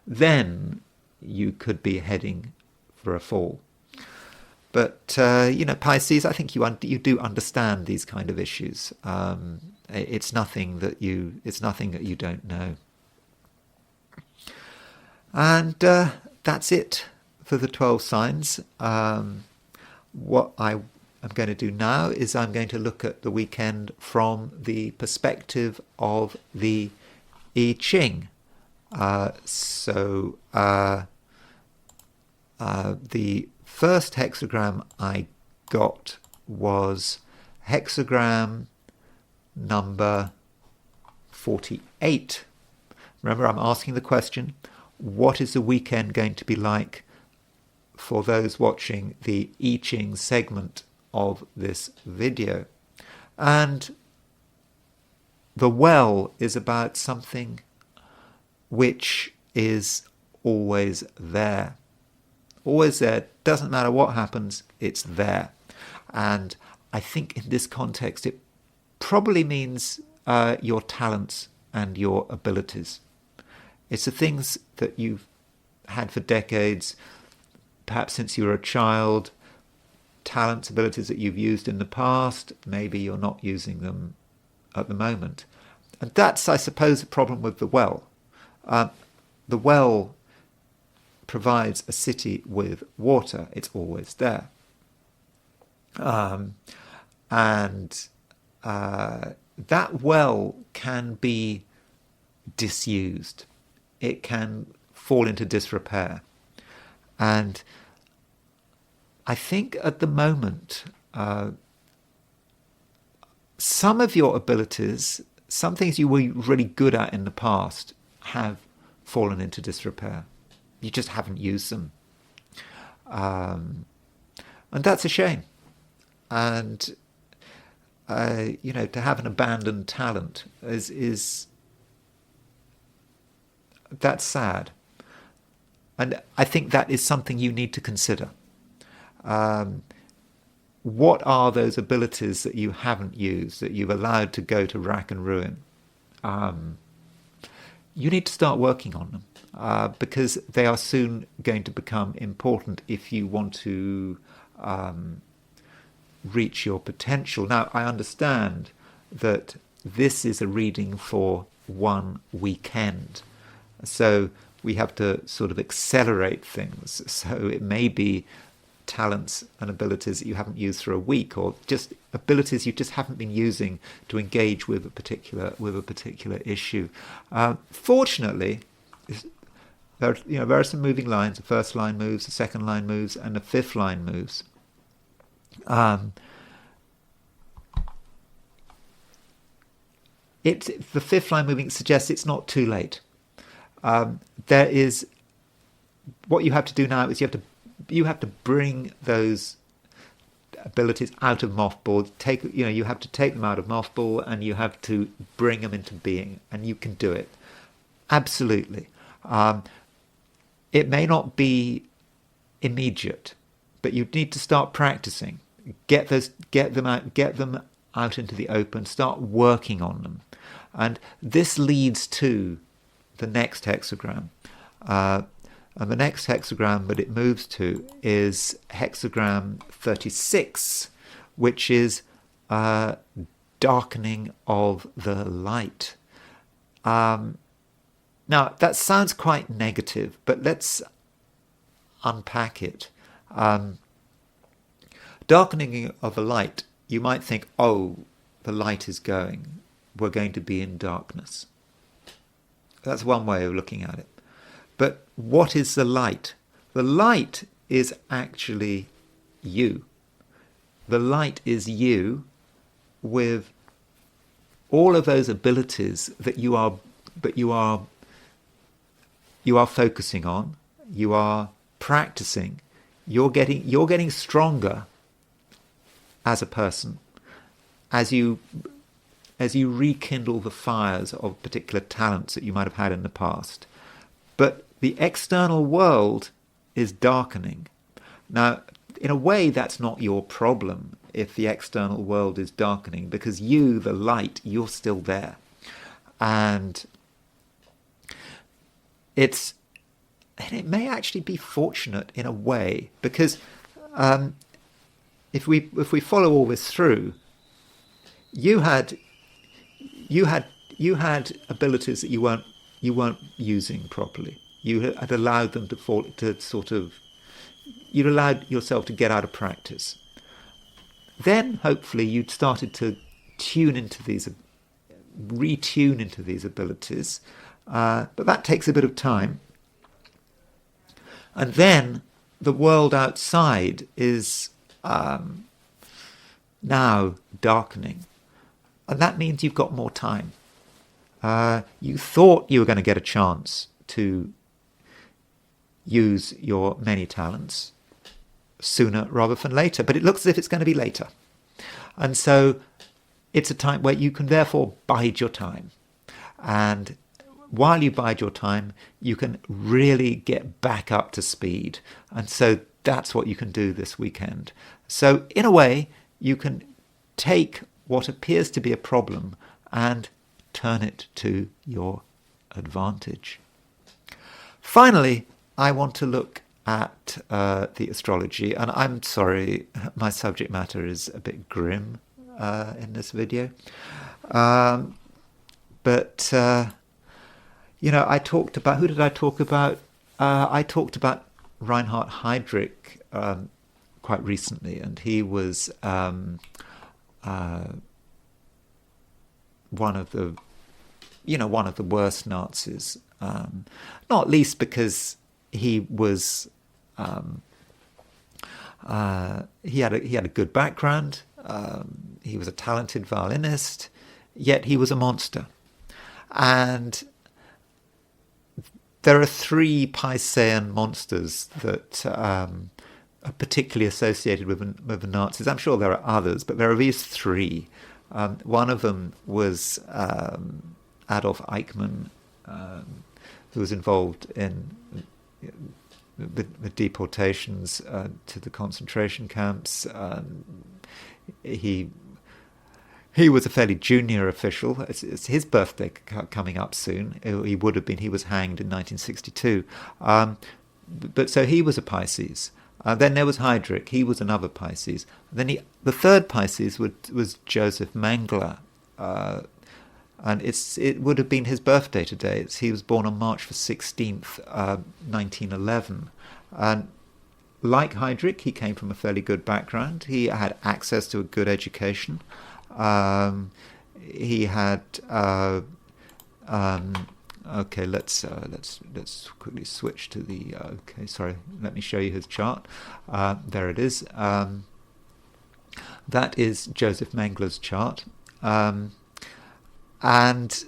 then you could be heading for a fall. But Pisces, I think you do understand these kind of issues. It's nothing that you don't know. And that's it for the 12 signs. What I am going to do now is I'm going to look at the weekend from the perspective of the I Ching. The first hexagram I got was hexagram number 48. Remember, I'm asking the question, what is the weekend going to be like for those watching the I Ching segment of this video? And the well is about something which is always there. Always there. Doesn't matter what happens, it's there. And I think in this context it probably means your talents and your abilities. It's the things that you've had for decades, perhaps since you were a child, talents, abilities that you've used in the past. Maybe you're not using them at the moment. And that's, I suppose, the problem with the well. The well provides a city with water. It's always there. That well can be disused. It can fall into disrepair. And I think at the moment, some of your abilities, some things you were really good at in the past, have fallen into disrepair. You just haven't used them. And that's a shame. And, to have an abandoned talent is that's sad. And I think that is something you need to consider. What are those abilities that you haven't used, that you've allowed to go to rack and ruin? You need to start working on them because they are soon going to become important if you want to reach your potential. Now, I understand that this is a reading for one weekend, so we have to sort of accelerate things. So it may be talents and abilities that you haven't used for a week, or just abilities you just haven't been using to engage with a particular issue. Fortunately, there are some moving lines. The first line moves, the second line moves, and the fifth line moves. the fifth line moving suggests it's not too late. There is, what you have to do now is you have to bring those abilities out of mothball. You have to take them out of mothball, and you have to bring them into being, and you can do it. Absolutely. It may not be immediate, but you need to start practicing. Get them out into the open. Start working on them, and this leads to the next hexagram. And the next hexagram that it moves to is hexagram 36, which is darkening of the light. Now, that sounds quite negative, but let's unpack it. Darkening of the light, you might think, oh, the light is going. We're going to be in darkness. That's one way of looking at it. But what is the light? The light is actually you. The light is you with all of those abilities that you are focusing on, you are practicing, you're getting stronger as a person as you rekindle the fires of particular talents that you might have had in the past. But the external world is darkening. Now, in a way, that's not your problem if the external world is darkening, because you, the light, you're still there. And it may actually be fortunate in a way, because if we follow all this through, you had abilities that you weren't using properly. You had allowed them you'd allowed yourself to get out of practice. Then hopefully you'd started to retune into these abilities, but that takes a bit of time. And then the world outside is now darkening, and that means you've got more time. You thought you were going to get a chance to use your many talents sooner rather than later, but it looks as if it's going to be later. And so it's a time where you can therefore bide your time. And while you bide your time, you can really get back up to speed. And so that's what you can do this weekend. So in a way, you can take what appears to be a problem and turn it to your advantage. Finally, I want to look at the astrology, and I'm sorry, my subject matter is a bit grim in this video. I talked about, who did I talk about? I talked about Reinhard Heydrich quite recently, and he was one of the worst Nazis, not least because he was he had a good background. He was a talented violinist, yet he was a monster. And there are three Piscean monsters that are particularly associated with the Nazis. I'm sure there are others, but there are these three. One of them was Adolf Eichmann, who was involved in the deportations to the concentration camps. He was a fairly junior official. It's his birthday coming up soon. He would have been. He was hanged in 1962. But so he was a Pisces. Then there was Heydrich. He was another Pisces. Then the third Pisces was Josef Mengele. And it would have been his birthday today. He was born on March the 16th, 1911. And like Heydrich, he came from a fairly good background. He had access to a good education. He had okay. Let's quickly switch to the. Okay, sorry. Let me show you his chart. There it is. That is Josef Mengele's chart. And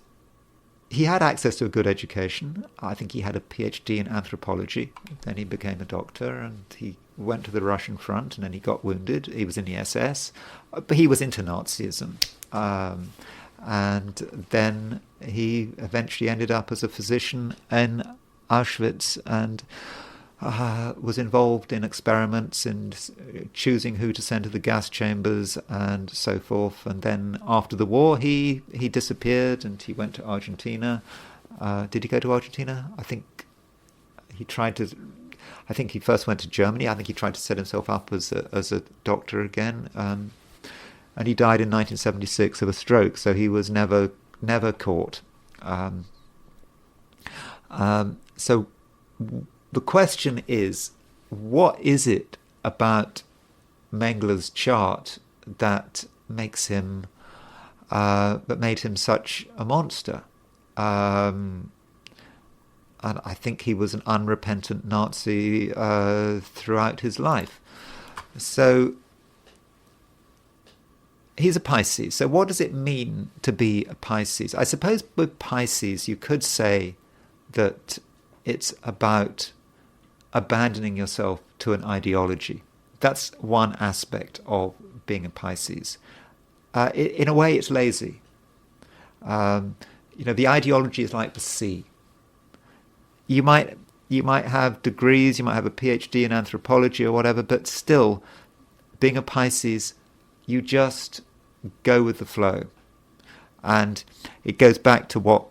he had access to a good education. I think he had a PhD in anthropology. Then he became a doctor, and he went to the Russian front, and then he got wounded. He was in the SS, but he was into Nazism. And then he eventually ended up as a physician in Auschwitz, and was involved in experiments in choosing who to send to the gas chambers and so forth. And then after the war, he disappeared, and he went to Argentina. Did he go to Argentina? I think he tried to. I think he first went to Germany. I think he tried to set himself up as a doctor again, and he died in 1976 of a stroke. So he was never caught. So the question is, what is it about Mengele's chart that makes him, that made him such a monster? And I think he was an unrepentant Nazi throughout his life. So he's a Pisces. So what does it mean to be a Pisces? I suppose with Pisces you could say that it's about abandoning yourself to an ideology. That's one aspect of being a Pisces. In a way, it's lazy. The ideology is like the sea. You might have degrees, you might have a PhD in anthropology or whatever, but still, being a Pisces, you just go with the flow. And it goes back to what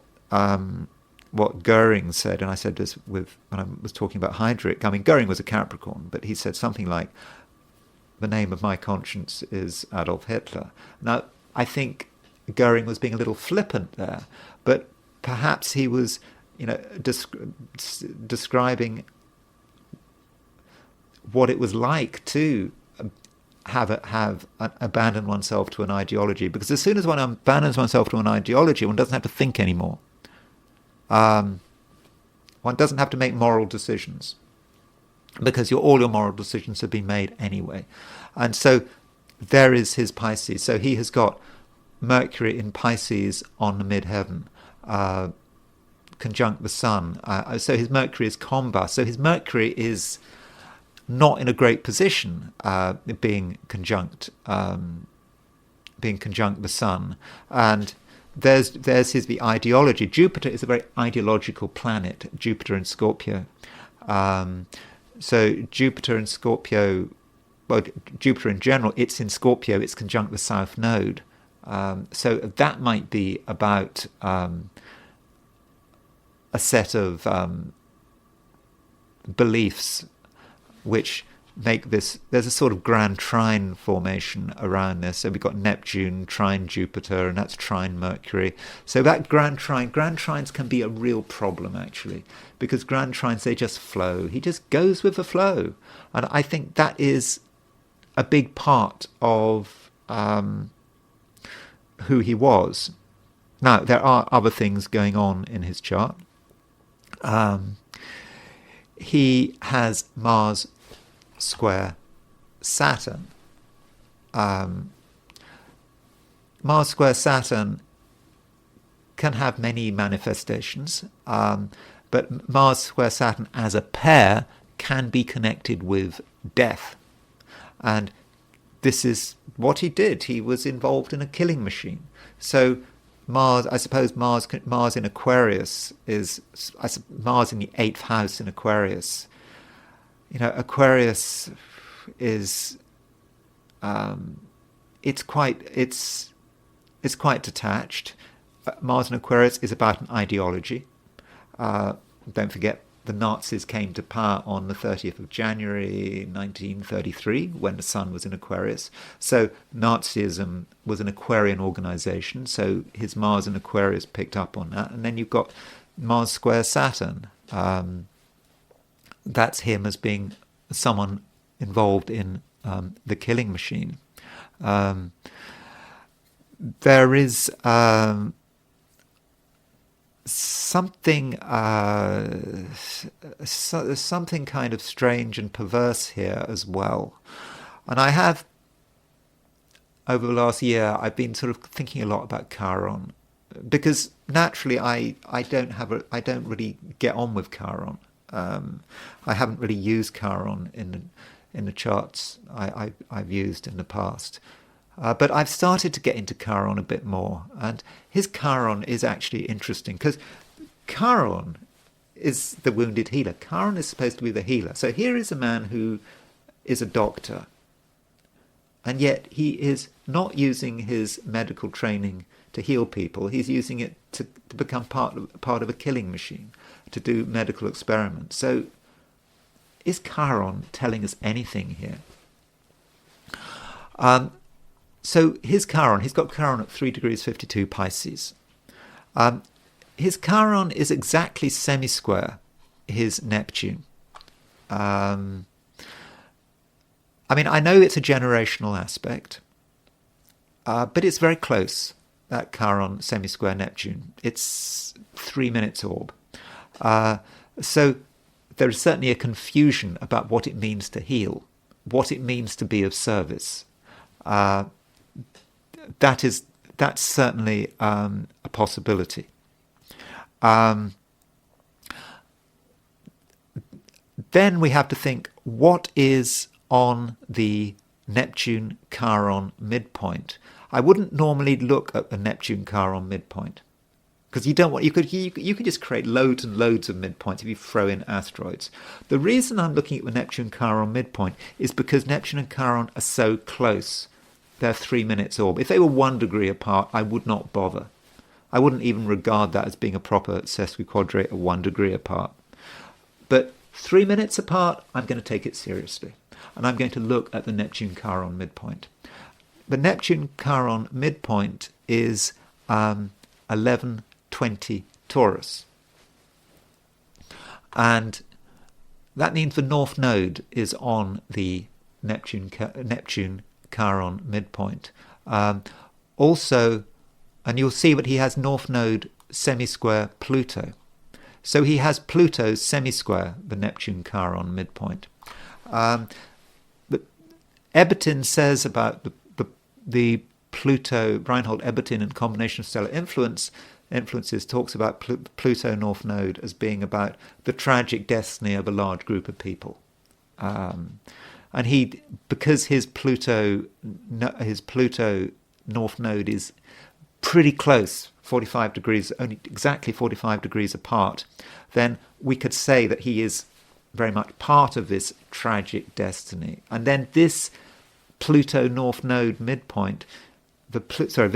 Goering said, and I said this when I was talking about Heydrich. I mean, Goering was a Capricorn, but he said something like, "The name of my conscience is Adolf Hitler." Now, I think Goering was being a little flippant there, but perhaps he was, describing what it was like to abandon oneself to an ideology. Because as soon as one abandons oneself to an ideology, one doesn't have to think anymore. One doesn't have to make moral decisions, because all your moral decisions have been made anyway. And so there is his Pisces. So he has got Mercury in Pisces on the midheaven, conjunct the Sun. So his Mercury is combust. So his Mercury is not in a great position, being conjunct the Sun. And there's the ideology. Jupiter is a very ideological planet, Jupiter in Scorpio. So Jupiter in Scorpio, well, Jupiter in general, it's in Scorpio, it's conjunct the South Node. So that might be about a set of beliefs which make this, there's a sort of grand trine formation around this. So we've got Neptune trine Jupiter, and that's trine Mercury. So that grand trines can be a real problem, actually, because grand trines, they just flow. He just goes with the flow. And I think that is a big part of who he was. Now, there are other things going on in his chart. He has Mars square Saturn. Mars square Saturn can have many manifestations, but Mars square Saturn as a pair can be connected with death. And this is what he did. He was involved in a killing machine. So Mars, I suppose Mars in Aquarius is, Mars in the 8th house in Aquarius. Aquarius is, it's quite detached. Mars in Aquarius is about an ideology. Don't forget, the Nazis came to power on the 30th of January 1933, when the sun was in Aquarius. So Nazism was an Aquarian organization, so his Mars in Aquarius picked up on that. And then you've got Mars square Saturn. That's him as being someone involved in the killing machine. There is something kind of strange and perverse here as well. And I have, over the last year, I've been sort of thinking a lot about Chiron. because naturally I don't really get on with Chiron. I haven't really used Chiron in the charts I've used in the past. But I've started to get into Chiron a bit more, and his Chiron is actually interesting because Chiron is the wounded healer. Chiron is supposed to be the healer. So here is a man who is a doctor, and yet he is not using his medical training to heal people. He's using it to become part of a killing machine, to do medical experiments. So is Chiron telling us anything here? So his Chiron, he's got Chiron at 3 degrees 52 Pisces. His Chiron is exactly semi-square his Neptune. I mean, I know it's a generational aspect, but it's very close, that Chiron semi-square Neptune. It's 3 minutes orb. So there is certainly a confusion about what it means to heal, what it means to be of service. That's certainly a possibility. Then we have to think, what is on the Neptune Chiron midpoint? I wouldn't normally look at the Neptune Chiron midpoint, because you don't want, you could just create loads and loads of midpoints if you throw in asteroids. The reason I'm looking at the Neptune Chiron midpoint is because Neptune and Chiron are so close. They're 3 minutes orb. If they were 1 degree apart, I would not bother. I wouldn't even regard that as being a proper sesquiquadrate 1 degree apart. But 3 minutes apart, I'm going to take it seriously. And I'm going to look at the Neptune Chiron midpoint. The Neptune Chiron midpoint is 1120 Taurus. And that means the North Node is on the Neptune Chiron midpoint. Also, and you'll see that he has North Node semi-square Pluto. So he has Pluto semi-square the Neptune Chiron midpoint. But Ebertin says about the Pluto, Reinhold Ebertin, and combination of stellar influences, talks about Pluto North Node as being about the tragic destiny of a large group of people. And because his Pluto North Node is pretty close, 45 degrees, only exactly 45 degrees apart, then we could say that he is very much part of this tragic destiny. And then this Pluto North Node midpoint, Pluto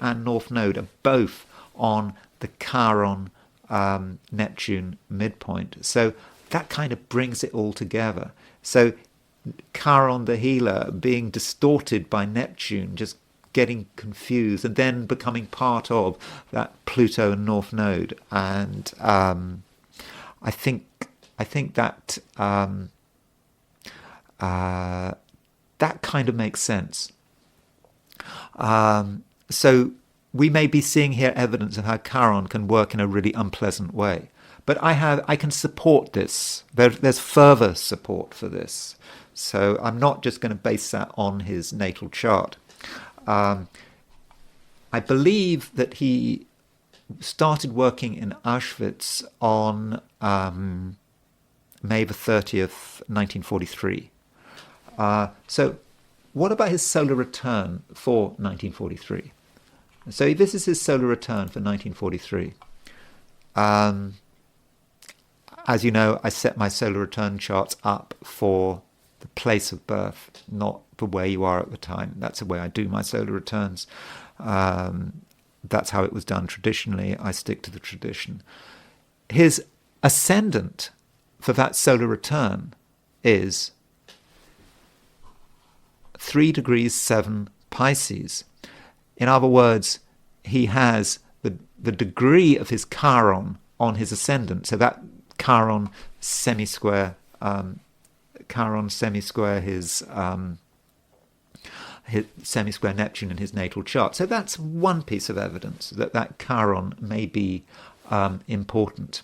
and North Node are both on the Chiron Neptune midpoint. So that kind of brings it all together. So Chiron the healer being distorted by Neptune, just getting confused, and then becoming part of that Pluto and North Node. And I think that that kind of makes sense. So we may be seeing here evidence of how Chiron can work in a really unpleasant way. But I can support this. There's further support for this. So I'm not just going to base that on his natal chart. I believe that he started working in Auschwitz on May the 30th, 1943. So what about his solar return for 1943? So this is his solar return for 1943. As you know, I set my solar return charts up for the place of birth, not for where you are at the time. That's the way I do my solar returns. That's how it was done traditionally. I stick to the tradition. His ascendant for that solar return is 3 degrees 7 Pisces. In other words, he has the degree of his Chiron on his ascendant. So that Chiron semi-square his semi-square Neptune in his natal chart. So that's one piece of evidence that Chiron may be important.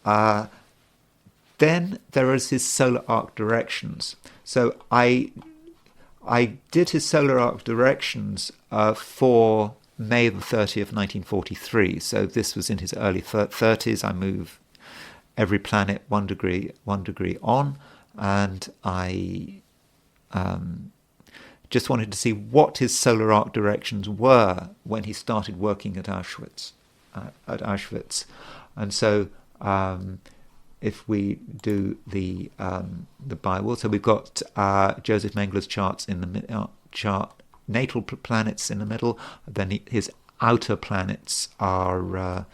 Then there is his solar arc directions. So I did his solar arc directions for May the 30th, 1943. So this was in his early 30s. I move every planet 1 degree on, and I just wanted to see what his solar arc directions were when he started working at Auschwitz. And so if we do the Bible, so we've got Josef Mengele's charts in the natal planets in the middle. Then his outer planets are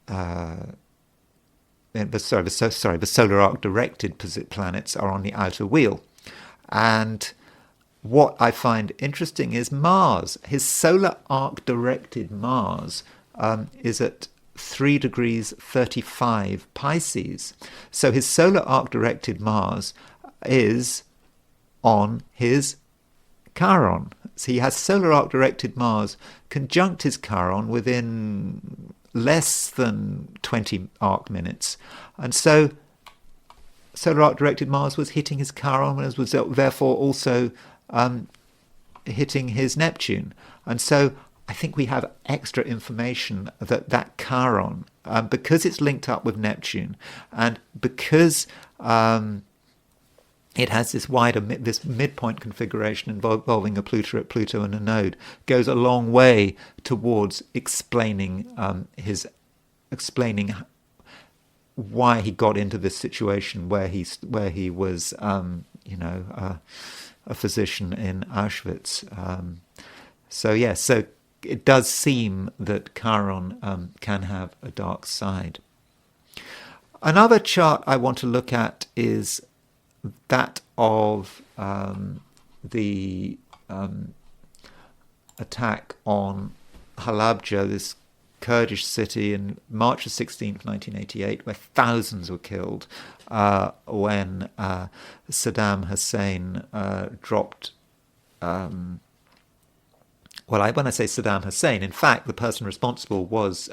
the solar arc directed planets are on the outer wheel. And what I find interesting is Mars. His solar arc directed Mars is at 3 degrees 35 Pisces. So his solar arc directed Mars is on his Chiron. So he has solar arc directed Mars conjunct his Chiron within less than 20 arc minutes. And so solar arc directed Mars was hitting his Chiron, and was therefore also hitting his Neptune. And so I think we have extra information that Chiron, because it's linked up with Neptune, and because it has this midpoint configuration involving a Pluto and a node, goes a long way towards explaining why he got into this situation where he was a physician in Auschwitz. So it does seem that Chiron can have a dark side. Another chart I want to look at is that of the attack on Halabja, this Kurdish city, in March the 16th, 1988, where thousands were killed when Saddam Hussein dropped... when I say Saddam Hussein, in fact, the person responsible was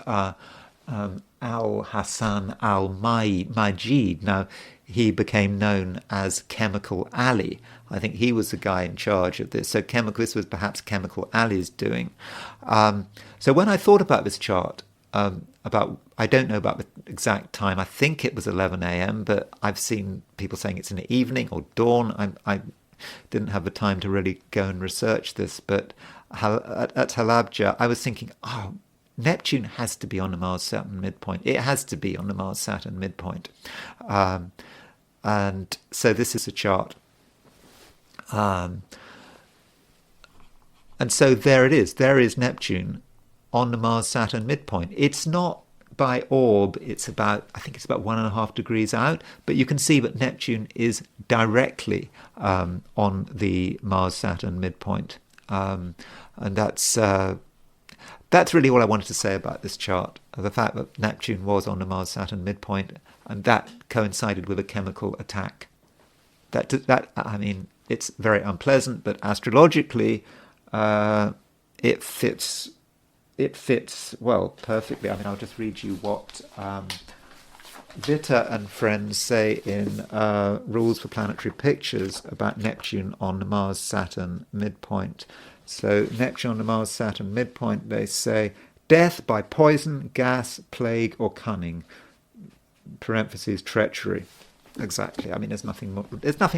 Hassan al-Majid. Now, he became known as Chemical Ali. I think he was the guy in charge of this. So this was perhaps Chemical Ali's doing. So when I thought about this chart, I don't know about the exact time. I think it was 11 a.m., but I've seen people saying it's in the evening or dawn. I didn't have the time to really go and research this, but at Halabja, I was thinking, Neptune has to be on the Mars-Saturn midpoint. It has to be on the Mars-Saturn midpoint. And so this is a chart. And so there it is. There is Neptune on the Mars-Saturn midpoint. It's not by orb. I think it's about 1.5 degrees out. But you can see that Neptune is directly on the Mars-Saturn midpoint. And that's really all I wanted to say about this chart. The fact that Neptune was on the Mars-Saturn midpoint, and that coincided with a chemical attack. It's very unpleasant, but astrologically, it fits well perfectly. I'll just read you what Vita and friends say in Rules for Planetary Pictures about Neptune on the Mars-Saturn midpoint. So Neptune on the Mars-Saturn midpoint, they say, death by poison, gas, plague, or cunning. Parentheses, treachery. Exactly. There's nothing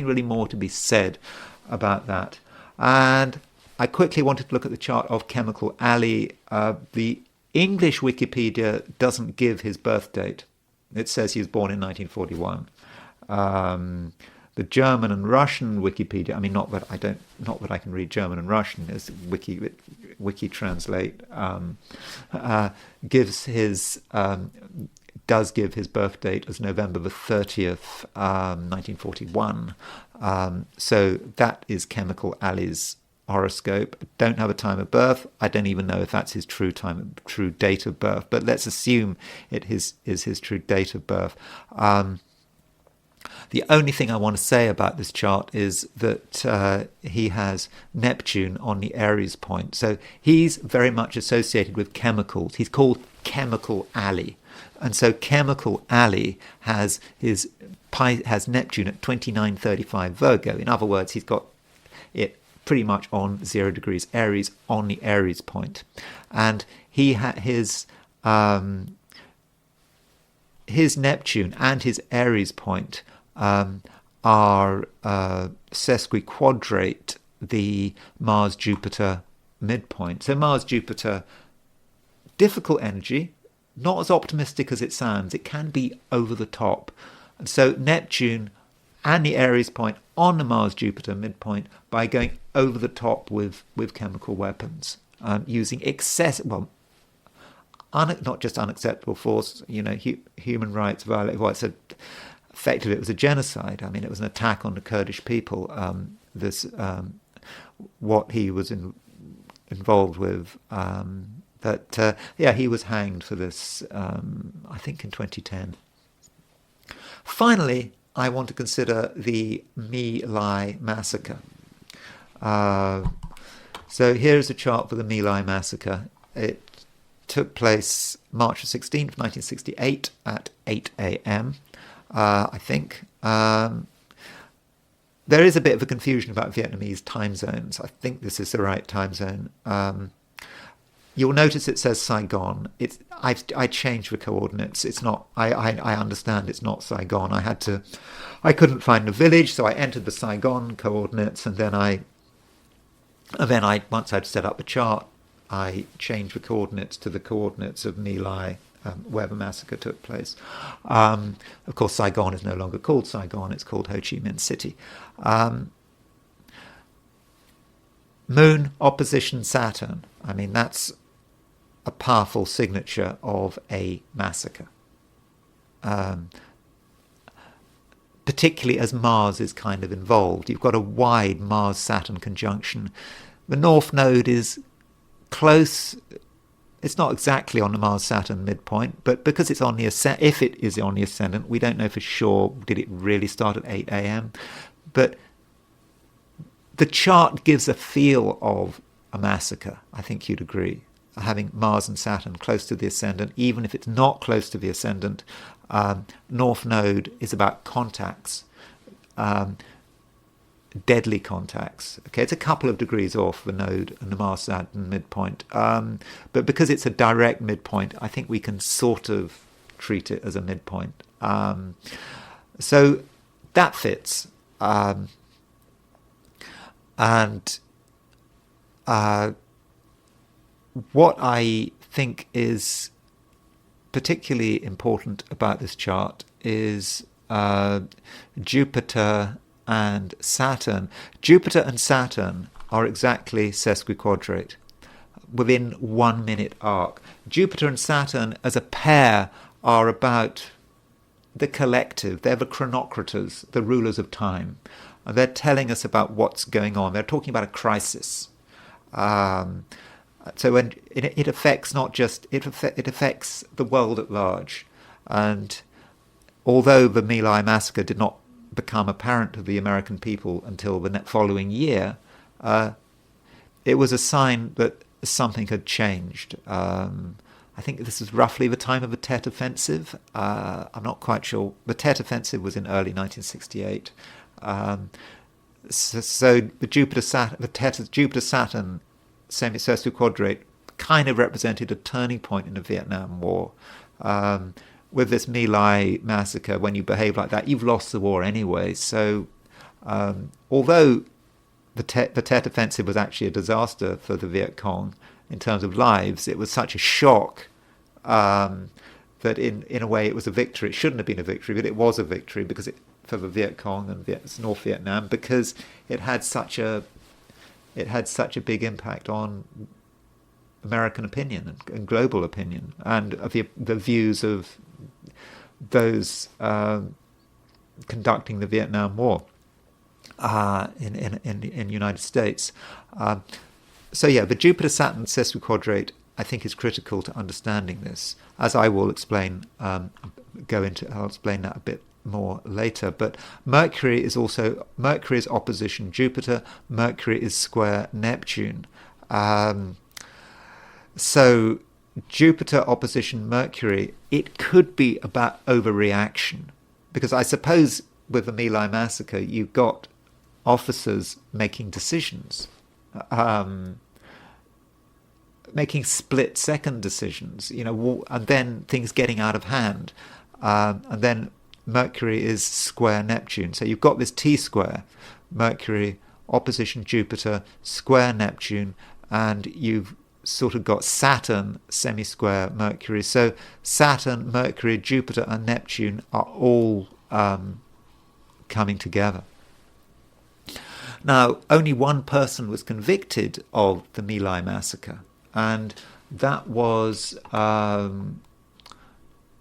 really more to be said about that. And I quickly wanted to look at the chart of Chemical Ali. The English Wikipedia doesn't give his birth date. It says he was born in 1941. The German and Russian Wikipedia, not that I can read German and Russian, as Wiki Translate, does give his birth date as November the 30th, 1941. So that is Chemical Ali's horoscope. I don't have a time of birth. I don't even know if that's his true date of birth, but let's assume it is his true date of birth. The only thing I want to say about this chart is that he has Neptune on the Aries point. So he's very much associated with chemicals. He's called Chemical Ali. And so Chemical Ali has Neptune at 2935 Virgo. In other words, he's got it pretty much on 0 degrees Aries, on the Aries point. And he had his Neptune and his Aries point are sesquiquadrate the Mars-Jupiter midpoint. So Mars-Jupiter, difficult energy, not as optimistic as it sounds. It can be over the top. And so Neptune and the Aries point on the Mars-Jupiter midpoint by going over the top with chemical weapons, using excessive, well, not just unacceptable force, human rights violation. Well, effectively it was a genocide. I mean, it was an attack on the Kurdish people. What he was involved with. He was hanged for this, I think in 2010. Finally, I want to consider the My Lai Massacre. So here's a chart for the My Lai Massacre. It took place March 16th, 1968 at 8 a.m., I think. There is a bit of a confusion about Vietnamese time zones. I think this is the right time zone. You'll notice it says Saigon. I changed the coordinates. It's not. I understand it's not Saigon. I couldn't find the village, so I entered the Saigon coordinates, and then once I'd set up the chart, I changed the coordinates to the coordinates of My Lai, where the massacre took place. Of course, Saigon is no longer called Saigon. It's called Ho Chi Minh City. Moon opposition Saturn. I mean, that's a powerful signature of a massacre. Particularly as Mars is kind of involved. You've got a wide Mars-Saturn conjunction. The North Node is close. It's not exactly on the Mars-Saturn midpoint, but because it's on the ascendant, if it is on the ascendant, we don't know for sure, did it really start at 8 a.m.? But the chart gives a feel of a massacre, I think you'd agree, having Mars and Saturn close to the ascendant. Even if it's not close to the ascendant, North Node is about contacts, deadly contacts. Okay, it's a couple of degrees off the node and the Mars-Saturn midpoint, but because it's a direct midpoint, I think we can sort of treat it as a midpoint. So that fits. What I think is particularly important about this chart is Jupiter and Saturn. Jupiter and Saturn are exactly sesquiquadrate within 1 minute arc. Jupiter and Saturn as a pair are about the collective. They're the chronocrators, the rulers of time. They're telling us about what's going on. They're talking about a crisis. So when it affects not just, it affects the world at large. And although the My Lai massacre did not become apparent to the American people until the following year, it was a sign that something had changed. I think this is roughly the time of the Tet Offensive. I'm not quite sure. The Tet Offensive was in early 1968. So the Jupiter-Saturn semi-sesquiquadrate kind of represented a turning point in the Vietnam War. With this My Lai massacre, when you behave like that, you've lost the war anyway. So although the Tet Offensive was actually a disaster for the Viet Cong in terms of lives, it was such a shock that in a way it was a victory. It shouldn't have been a victory, but it was a victory because for the Viet Cong and North Vietnam, because it had such a big impact on American opinion and global opinion, and the views of those conducting the Vietnam War in the United States. So yeah, the Jupiter-Saturn sesquiquadrate I think is critical to understanding this, as I will explain. I'll explain that a bit more later. But Mercury is opposition Jupiter. Mercury is square Neptune. So Jupiter opposition Mercury, it could be about overreaction, because I suppose with the My Lai massacre you've got officers making decisions making split-second decisions, and then things getting out of hand. And then Mercury is square Neptune. So you've got this T-square, Mercury opposition Jupiter, square Neptune, and you've sort of got Saturn semi-square Mercury. So Saturn, Mercury, Jupiter and Neptune are all coming together. Now, only one person was convicted of the My Lai massacre, and that was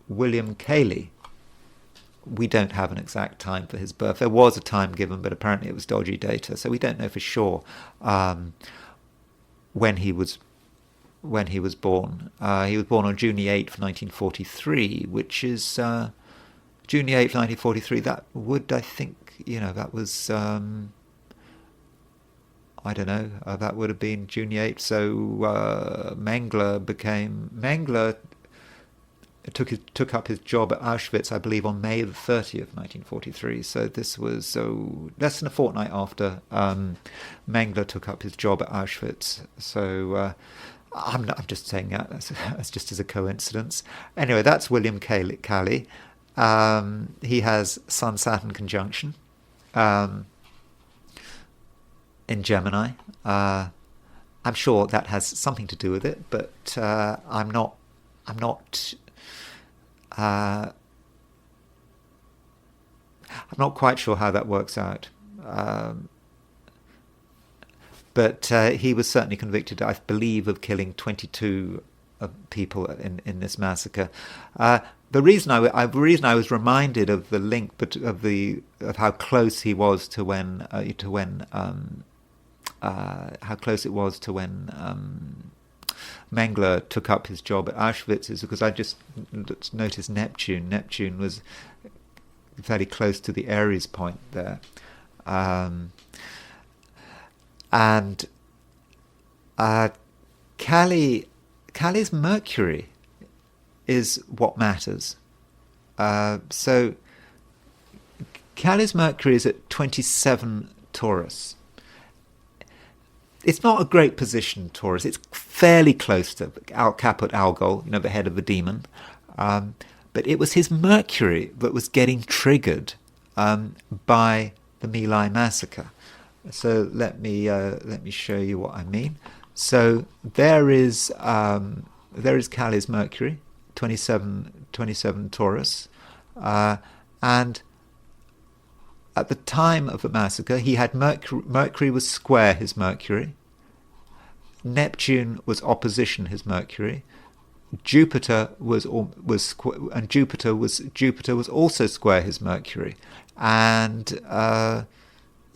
William Calley. We don't have an exact time for his birth. There was a time given, but apparently it was dodgy data, so we don't know for sure when he was born. He was born on June 8th, 1943, which is June 8th, 1943. That would, I think, that was I don't know. That would have been June 8th. So Mengele took up his job at Auschwitz, I believe, on May the 30th, 1943. So this was less than a fortnight after Mengele took up his job at Auschwitz. So I'm just saying that that's just as a coincidence. Anyway, that's William Calley. He has Sun-Saturn conjunction in Gemini. I'm sure that has something to do with it, but I'm not quite sure how that works out. But he was certainly convicted, I believe, of killing 22 people in this massacre. The reason I was reminded of the link of how close he was to when Mengele took up his job at Auschwitz is because I just noticed Neptune. Neptune was fairly close to the Aries point there. And Calley's Mercury is what matters. So Calley's Mercury is at 27 Taurus. It's not a great position, Taurus. It's fairly close to Caput Algol, the head of the demon. But it was his Mercury that was getting triggered by the My Lai massacre. So let me show you what I mean. So there is Calley's Mercury, 27 Taurus, and at the time of the massacre, he had Mercury was square his Mercury. Neptune was opposition his Mercury. Jupiter was also square his Mercury, and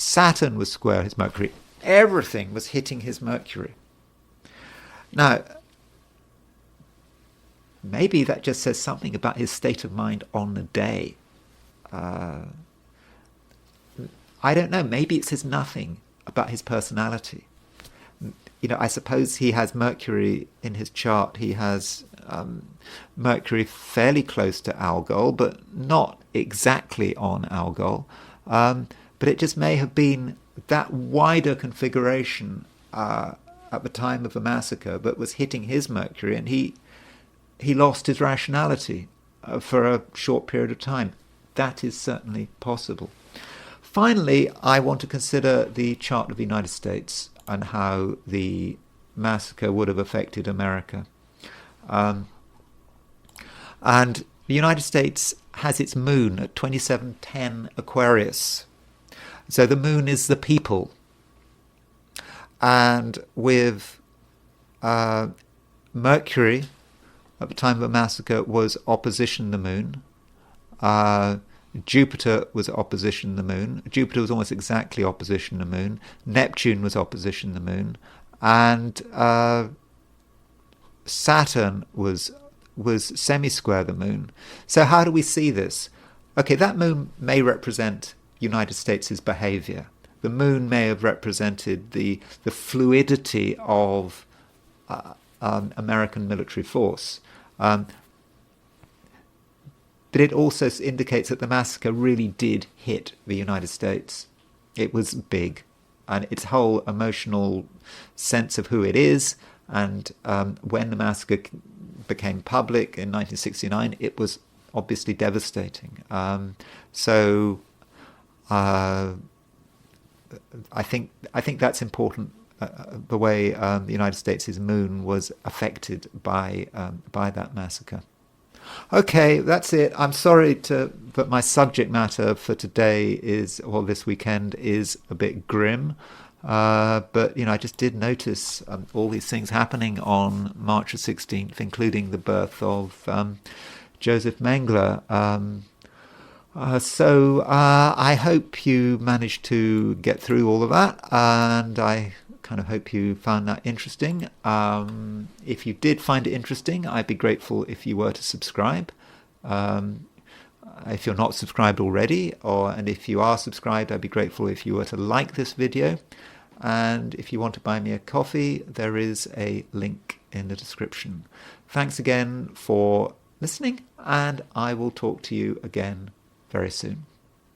Saturn was square his Mercury. Everything was hitting his Mercury. Now, maybe that just says something about his state of mind on the day. I don't know. Maybe it says nothing about his personality. I suppose he has Mercury in his chart. He has Mercury fairly close to Algol, but not exactly on Algol. But it just may have been that wider configuration at the time of the massacre that was hitting his Mercury, and he lost his rationality for a short period of time. That is certainly possible. Finally, I want to consider the chart of the United States and how the massacre would have affected America. And the United States has its moon at 2710 Aquarius. So the moon is the people. And with Mercury, at the time of the massacre, was opposition the moon. Jupiter was opposition the moon. Jupiter was almost exactly opposition the moon. Neptune was opposition the moon. And Saturn was semi-square the moon. So how do we see this? Okay, that moon may represent United States' behavior. The moon may have represented the fluidity of American military force. But it also indicates that the massacre really did hit the United States. It was big. and its whole emotional sense of who it is. And when the massacre became public in 1969, it was obviously devastating. So I think that's important. The way the United States' moon was affected by that massacre. Okay, that's it. I'm sorry but my subject matter for today or this weekend is a bit grim. But I just did notice all these things happening on March the 16th, including the birth of Josef Mengele. So I hope you managed to get through all of that, and I kind of hope you found that interesting. If you did find it interesting, I'd be grateful if you were to subscribe. If you're not subscribed already, and if you are subscribed, I'd be grateful if you were to like this video. And if you want to buy me a coffee, there is a link in the description. Thanks again for listening, and I will talk to you again very soon.